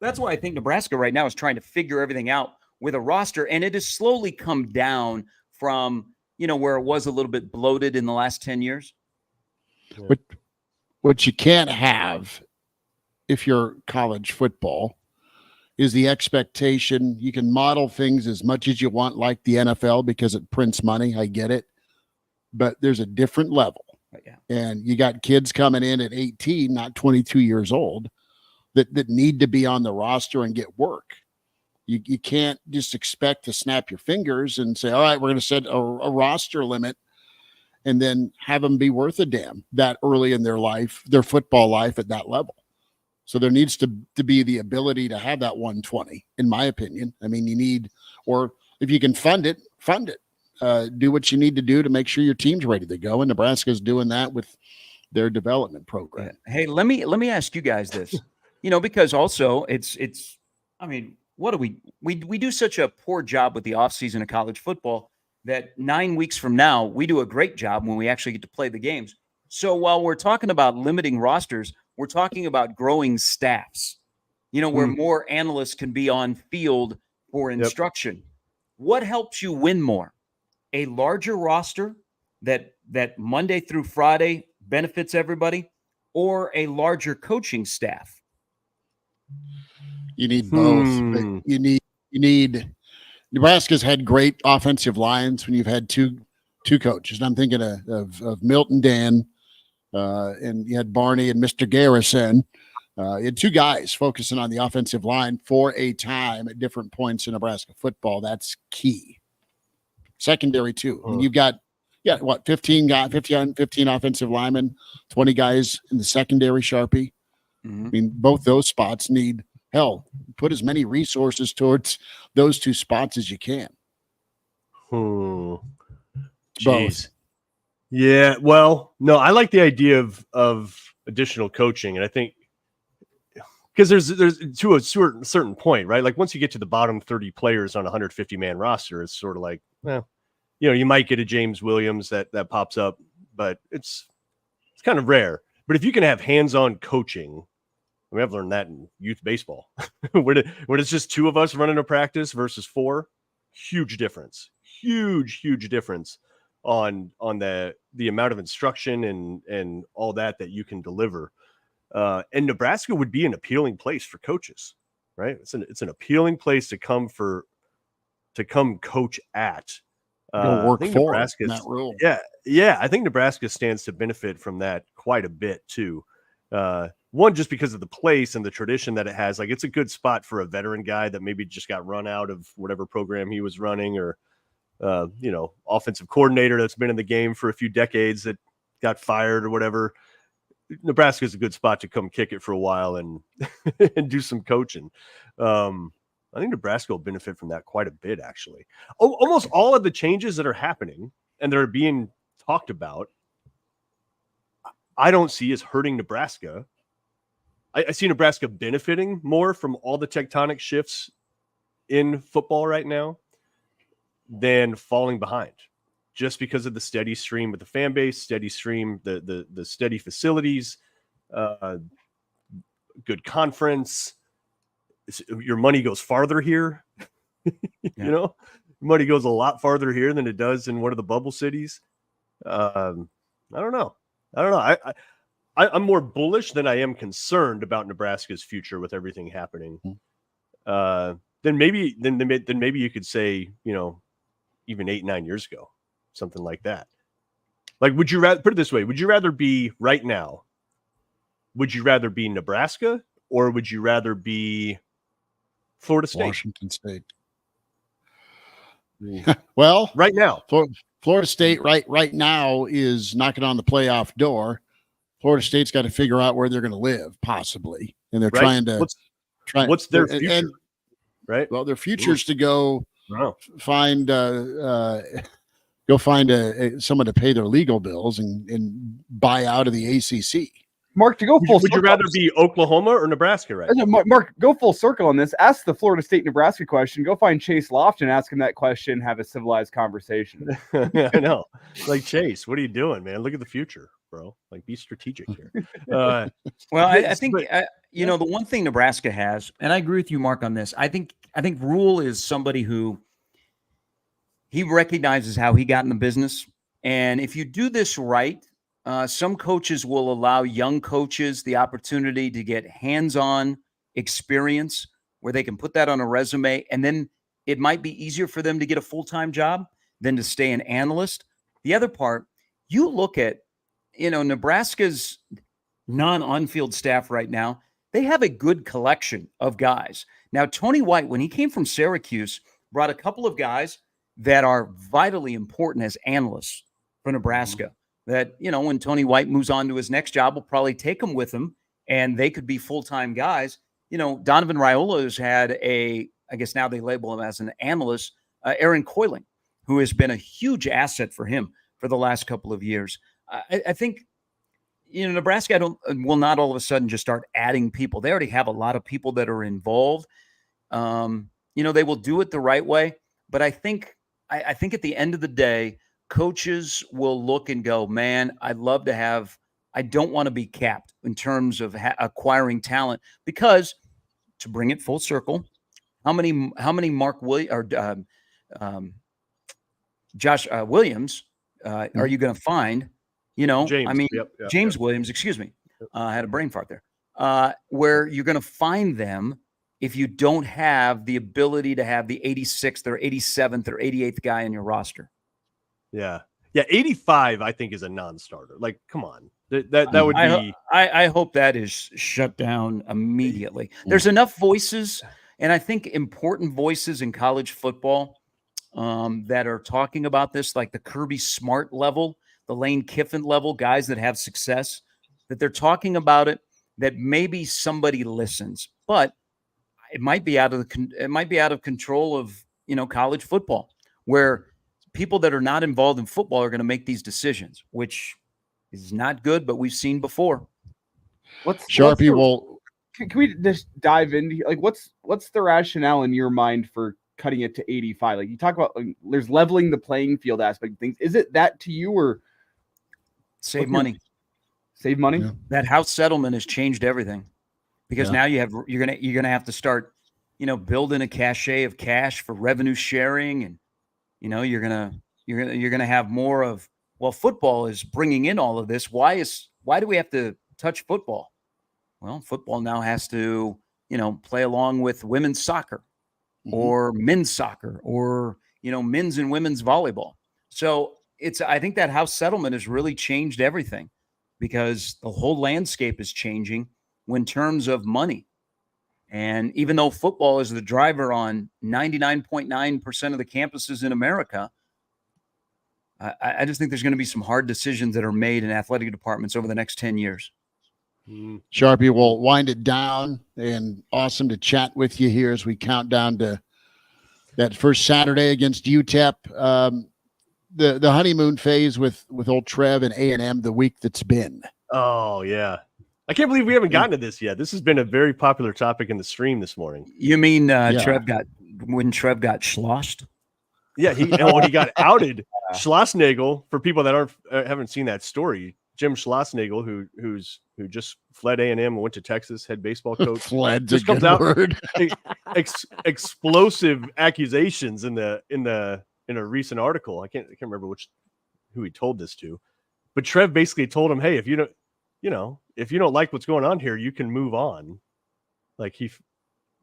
H: That's why I think Nebraska right now is trying to figure everything out with a roster, and it has slowly come down from where it was a little bit bloated in the last 10 years.
D: But what you can't have if you're college football is the expectation. You can model things as much as you want, like the NFL, because it prints money. I get it. But there's a different level. Yeah. And you got kids coming in at 18, not 22 years old, that need to be on the roster and get work. You can't just expect to snap your fingers and say, all right, we're going to set a roster limit and then have them be worth a damn that early in their life, their football life at that level. So there needs to be the ability to have that 120, in my opinion. I mean, you need, or if you can fund it, fund it. Do what you need to do to make sure your team's ready to go. And Nebraska's doing that with their development program.
H: Hey, let me ask you guys this, because also it's, I mean, what do we do such a poor job with the offseason of college football that 9 weeks from now, we do a great job when we actually get to play the games. So while we're talking about limiting rosters, we're talking about growing staffs, where more analysts can be on field for instruction. Yep. What helps you win more? A larger roster that Monday through Friday benefits everybody, or a larger coaching staff?
D: You need both. You need Nebraska's had great offensive lines when you've had two coaches. And I'm thinking of Milton Dan, and you had Barney and Mr. Garrison. You had two guys focusing on the offensive line for a time at different points in Nebraska football. That's key. Secondary too. I mean, you've got 15 offensive linemen, 20 guys in the secondary, Sharpie. Mm-hmm. I mean, both those spots need put as many resources towards those two spots as you can.
F: Jeez. Yeah, well, no, I like the idea of additional coaching, and I think because there's to a certain point, right? Like once you get to the bottom 30 players on a 150-man roster, it's sort of like, well, you might get a James Williams that pops up, but it's kind of rare. But if you can have hands-on coaching, I mean, I've learned that in youth baseball, when it's just two of us running a practice versus four, huge difference on the amount of instruction and all that you can deliver. And Nebraska would be an appealing place for coaches, right? It's an appealing place to come coach at.
D: Work for Matt Rhule.
F: Yeah. I think Nebraska stands to benefit from that quite a bit too. One, just because of the place and the tradition that it has. Like, it's a good spot for a veteran guy that maybe just got run out of whatever program he was running, or offensive coordinator that's been in the game for a few decades that got fired or whatever. Nebraska is a good spot to come kick it for a while and and do some coaching. I think Nebraska will benefit from that quite a bit, actually. Almost all of the changes that are happening and that are being talked about, I don't see as hurting Nebraska. I see Nebraska benefiting more from all the tectonic shifts in football right now than falling behind, just because of the steady stream with the fan base, steady stream, the steady facilities, good conference. Your money goes farther here, money goes a lot farther here than it does in one of the bubble cities. I don't know. I'm more bullish than I am concerned about Nebraska's future with everything happening. Then maybe you could say, even 8-9 years ago, something like that. Like, would you rather, put it this way, would you rather be right now? Would you rather be Nebraska or would you rather be Florida State?
D: Washington State. Well,
F: right now,
D: Florida State right now is knocking on the playoff door. Florida State's got to figure out where they're going to live, possibly, and they're trying to.
F: What's their future? Right.
D: Well, their future's to go find someone to pay their legal bills and buy out of the ACC.
E: Mark, to go full circle.
F: Would you rather be Oklahoma or Nebraska right now?
E: Mark, go full circle on this. Ask the Florida State-Nebraska question. Go find Chase Loftin, ask him that question, have a civilized conversation.
F: I know. Like, Chase, what are you doing, man? Look at the future, bro. Like, be strategic here.
H: Well, I think, the one thing Nebraska has, and I agree with you, Mark, on this. I think Rhule is somebody who he recognizes how he got in the business. And if you do this right, some coaches will allow young coaches the opportunity to get hands-on experience where they can put that on a resume, and then it might be easier for them to get a full-time job than to stay an analyst. The other part, you look at, Nebraska's non-on-field staff right now, they have a good collection of guys. Now, Tony White, when he came from Syracuse, brought a couple of guys that are vitally important as analysts for Nebraska. That, when Tony White moves on to his next job, will probably take them with him, and they could be full-time guys. Donovan Raiola has had I guess now they label him as an analyst, Aaron Coiling, who has been a huge asset for him for the last couple of years. I think, Nebraska will not all of a sudden just start adding people. They already have a lot of people that are involved. They will do it the right way. But I think at the end of the day, coaches will look and go, man, I don't want to be capped in terms of acquiring talent, because to bring it full circle, how many Mark Williams or Josh Williams are you going to find?
F: James,
H: James Williams, excuse me. I had a brain fart there. Where you're going to find them if you don't have the ability to have the 86th or 87th or 88th guy in your roster.
F: Yeah. 85, I think, is a non-starter. Like, come on. That would be.
H: I hope that is shut down immediately. There's enough voices, and I think important voices in college football that are talking about this, like the Kirby Smart level, the Lane Kiffin level, guys that have success, that they're talking about it, that maybe somebody listens, but it might be out of control of college football, where people that are not involved in football are going to make these decisions, which is not good, but we've seen before.
E: Can we just dive into, like, what's the rationale in your mind for cutting it to 85? Like, you talk about, like, there's leveling the playing field aspect of things. Is it that to you, or
H: save money?
E: Save money?
H: Yeah. That house settlement has changed everything, because now you're gonna have to start, building a cachet of cash for revenue sharing, and you're gonna have more of, well, football is bringing in all of this. Why do we have to touch football? Well, football now has to, play along with women's soccer or men's soccer or, men's and women's volleyball. So I think that house settlement has really changed everything, because the whole landscape is changing in terms of money. And even though football is the driver on 99.9% of the campuses in America, I just think there's going to be some hard decisions that are made in athletic departments over the next 10 years.
D: Sharpie, will wind it down, and awesome to chat with you here as we count down to that first Saturday against UTEP. The honeymoon phase with old Trev and A&M, the week that's been.
F: Oh, yeah. I can't believe we haven't gotten to this yet. This has been a very popular topic in the stream this morning.
H: You mean Trev got schlossed?
F: Yeah, when he got outed, Schlossnagel, for people that haven't seen that story, Jim Schlossnagle, who just fled A&M and went to Texas, head baseball coach.
D: Fled's
F: just
D: a good word.
F: Explosive accusations in a recent article. I can't remember who he told this to, but Trev basically told him, "Hey, if you don't like what's going on here, you can move on." Like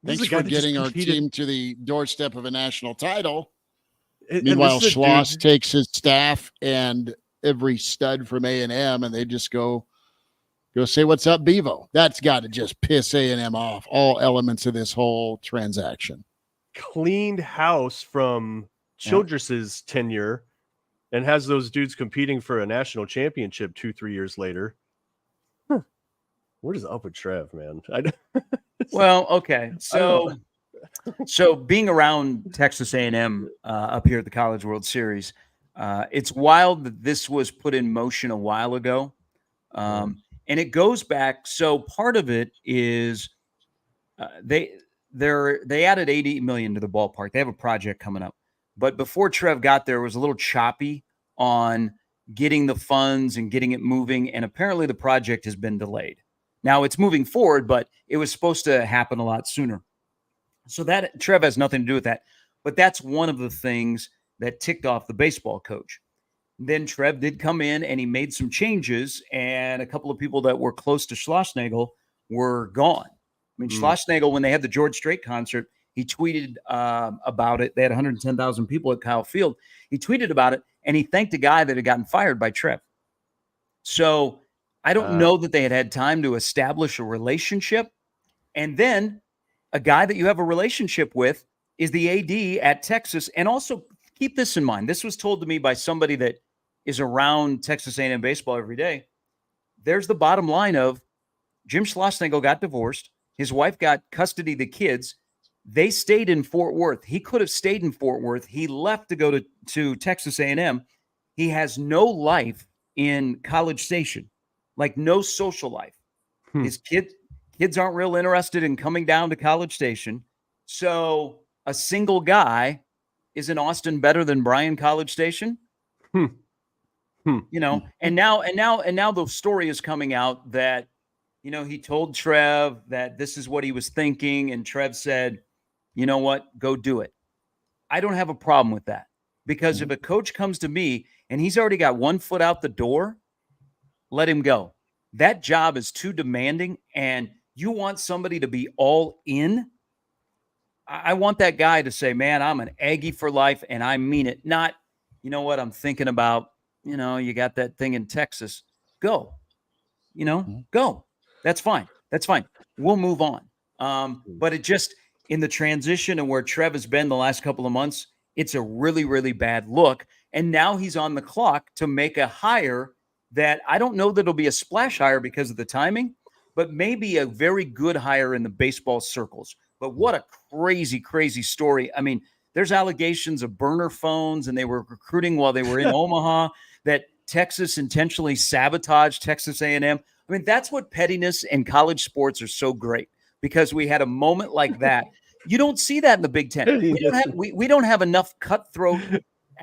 D: thanks for getting our team to the doorstep of a national title. Meanwhile, Schloss takes his staff and every stud from A&M, and they just go say, "What's up, Bevo?" That's got to just piss A&M off, all elements of this whole transaction.
F: Cleaned house from Childress's tenure and has those dudes competing for a national championship 2-3 years later. What is up with Trev, man?
H: Well, okay. So being around Texas A&M up here at the College World Series, it's wild that this was put in motion a while ago. And it goes back. So part of it is they added $80 million to the ballpark. They have a project coming up. But before Trev got there, it was a little choppy on getting the funds and getting it moving. And apparently the project has been delayed. Now it's moving forward, but it was supposed to happen a lot sooner. So that Trev has nothing to do with that. But that's one of the things that ticked off the baseball coach. Then Trev did come in and he made some changes, and a couple of people that were close to Schlossnagle were gone. I mean, Schlossnagle, when they had the George Strait concert, he tweeted about it. They had 110,000 people at Kyle Field. He tweeted about it, and he thanked a guy that had gotten fired by Trev. So I don't know that they had time to establish a relationship. And then a guy that you have a relationship with is the AD at Texas. And also keep this in mind. This was told to me by somebody that is around Texas A&M baseball every day. There's the bottom line of Jim Schlossnagle got divorced. His wife got custody of the kids. They stayed in Fort Worth. He could have stayed in Fort Worth. He left to go to Texas A&M. He has no life in College Station, like no social life. His kids aren't real interested in coming down to College Station. So a single guy, is in Austin better than Bryan College Station? You know, and now the story is coming out that, you know, he told Trev that this is what he was thinking. And Trev said, you know what, go do it. I don't have a problem with that, because if a coach comes to me and he's already got one foot out the door, let him go. That job is too demanding. And you want somebody to be all in. I want that guy to say, man, I'm an Aggie for life. And I mean it. Not, you know what, I'm thinking about, you know, you got that thing in Texas. Go, you know, go. That's fine. That's fine. We'll move on. But it just, in the transition and where Trev has been the last couple of months, it's a really, really bad look. And now he's on the clock to make a hire that I don't know that it'll be a splash hire because of the timing, but maybe a very good hire in the baseball circles. But what a crazy, crazy story. I mean, there's allegations of burner phones, and they were recruiting while they were in Omaha, that Texas intentionally sabotaged Texas A&M. I mean, that's what pettiness and college sports are so great, because we had a moment like that. You don't see that in the Big Ten. We don't have enough cutthroat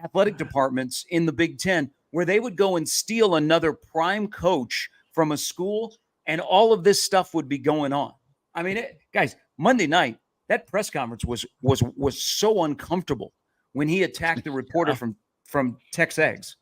H: athletic departments in the Big Ten where they would go and steal another prime coach from a school, and all of this stuff would be going on. I mean, guys, Monday night, that press conference was so uncomfortable when he attacked the reporter from Tex Eggs.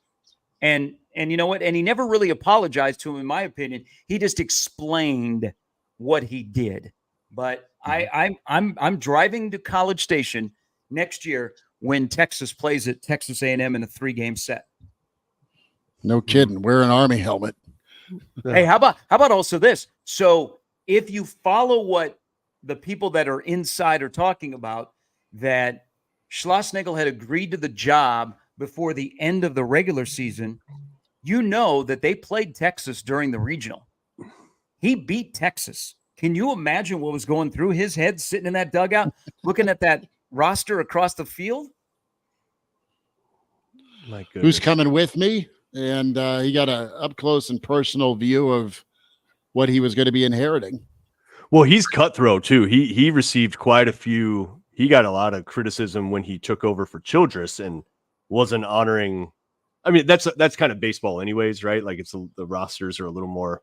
H: And you know what? And he never really apologized to him, in my opinion. He just explained what he did. But I'm driving to College Station next year when Texas plays at Texas A&M in a 3-game set.
D: No kidding. Wear an Army helmet.
H: Hey, how about also this? So if you follow what the people that are inside are talking about, that Schlossnagle had agreed to the job before the end of the regular season, you know that they played Texas during the regional. He beat Texas. Can you imagine what was going through his head sitting in that dugout, looking at that roster across the field?
D: My goodness. Who's coming with me? And he got a up close and personal view of what he was going to be inheriting.
F: Well, he's cutthroat too. He received quite a few. He got a lot of criticism when he took over for Childress and wasn't honoring. I mean, that's kind of baseball anyways, right? Like the rosters are a little more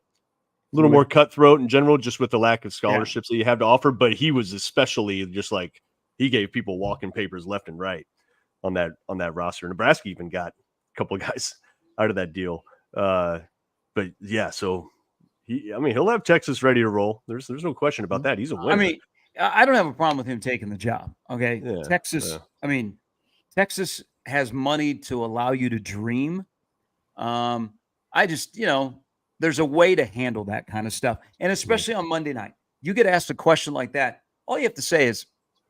F: cutthroat in general, just with the lack of scholarships that you have to offer. But he was especially just like, he gave people walking papers left and right on that roster. Nebraska even got a couple of guys out of that deal. But yeah, so he'll have Texas ready to roll. There's no question about that. He's a winner.
H: I mean, I don't have a problem with him taking the job. Okay. Yeah, Texas. Yeah. Texas has money to allow you to dream. I just, there's a way to handle that kind of stuff. And especially on Monday night, you get asked a question like that. All you have to say is,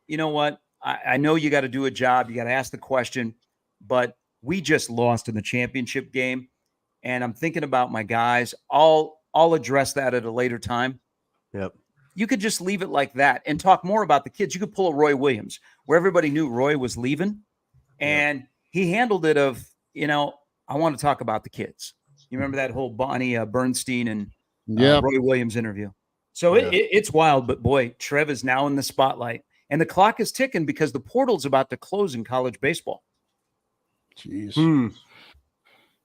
H: you know what? I know you got to do a job. You got to ask the question, but we just lost in the championship game. And I'm thinking about my guys. I'll address that at a later time.
F: Yep. You
H: could just leave it like that and talk more about the kids. You could pull a Roy Williams where everybody knew Roy was leaving. And he handled it of, I want to talk about the kids. You remember that whole Bonnie Bernstein and Roy Williams interview? So it's wild, but boy, Trev is now in the spotlight. And the clock is ticking because the portal's about to close in college baseball.
D: Jeez.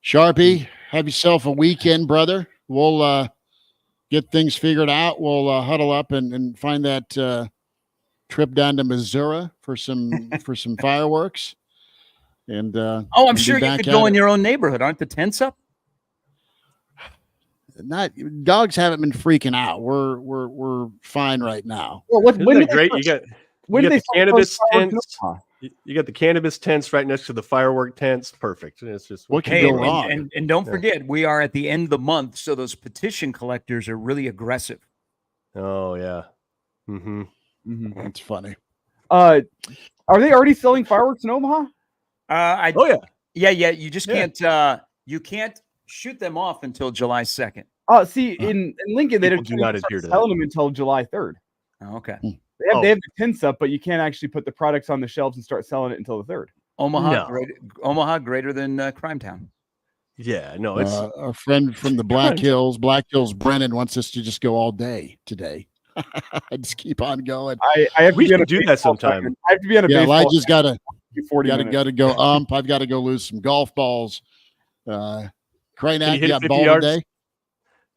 D: Sharpie, have yourself a weekend, brother. We'll get things figured out. We'll huddle up and find that trip down to Missouri for some fireworks. And
H: I'm sure you could go in your own neighborhood. Aren't the tents up?
D: Dogs haven't been freaking out. We're fine right now.
F: Well, when great? You got the cannabis tents. You got the cannabis tents right next to the firework tents. Perfect. It's just
D: what can go wrong.
H: And don't forget, we are at the end of the month, so those petition collectors are really aggressive.
F: Oh yeah.
D: That's funny.
E: Are they already selling fireworks in Omaha?
H: Yeah. You just can't. You can't shoot them off until July 2nd.
E: See, in Lincoln, they do not adhere to selling them until July 3rd.
H: Oh, okay.
E: They have the tents up, but you can't actually put the products on the shelves and start selling it until the 3rd.
H: Omaha greater than Crime Town.
F: Yeah, no, it's
D: our friend from the Black Hills, Brennan wants us to just go all day today. I just keep on going.
E: I have to
F: do that sometime.
E: I have to be on a baseball.
D: Elijah's got to go ump. I've got to go lose some golf balls. Kraynak, you got ball today?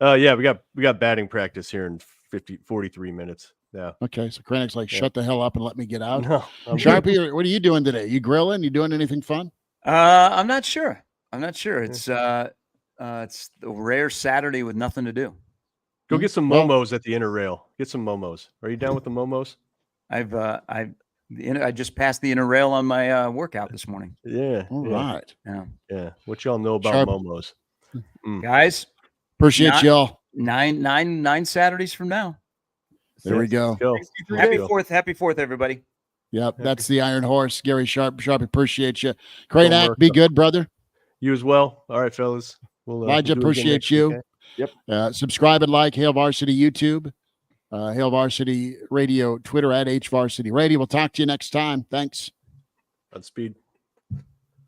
F: Yeah, we got batting practice here in 43 minutes. Yeah.
D: Okay, so Kraynak's like, shut the hell up and let me get out. No, Sharpie, what are you doing today? You grilling? You doing anything fun?
H: I'm not sure. It's it's a rare Saturday with nothing to do.
F: Go get some momos at the inner rail. Get some momos. Are you down with the momos?
H: I just passed the inner rail on my workout this morning.
F: Yeah.
D: All right.
F: Yeah. What y'all know about momos?
H: Guys,
D: appreciate y'all.
H: 9 Saturdays from now.
D: There we go.
H: Happy 4th, everybody.
D: Yep, that's the Iron Horse. Gary Sharp, appreciate you. Kraynak, be good, brother.
F: You as well. All right, fellas.
D: Elijah, appreciate you.
F: Yep.
D: Subscribe and like Hail Varsity YouTube, Hail Varsity Radio, Twitter @HVarsity Radio. We'll talk to you next time. Thanks.
F: Godspeed.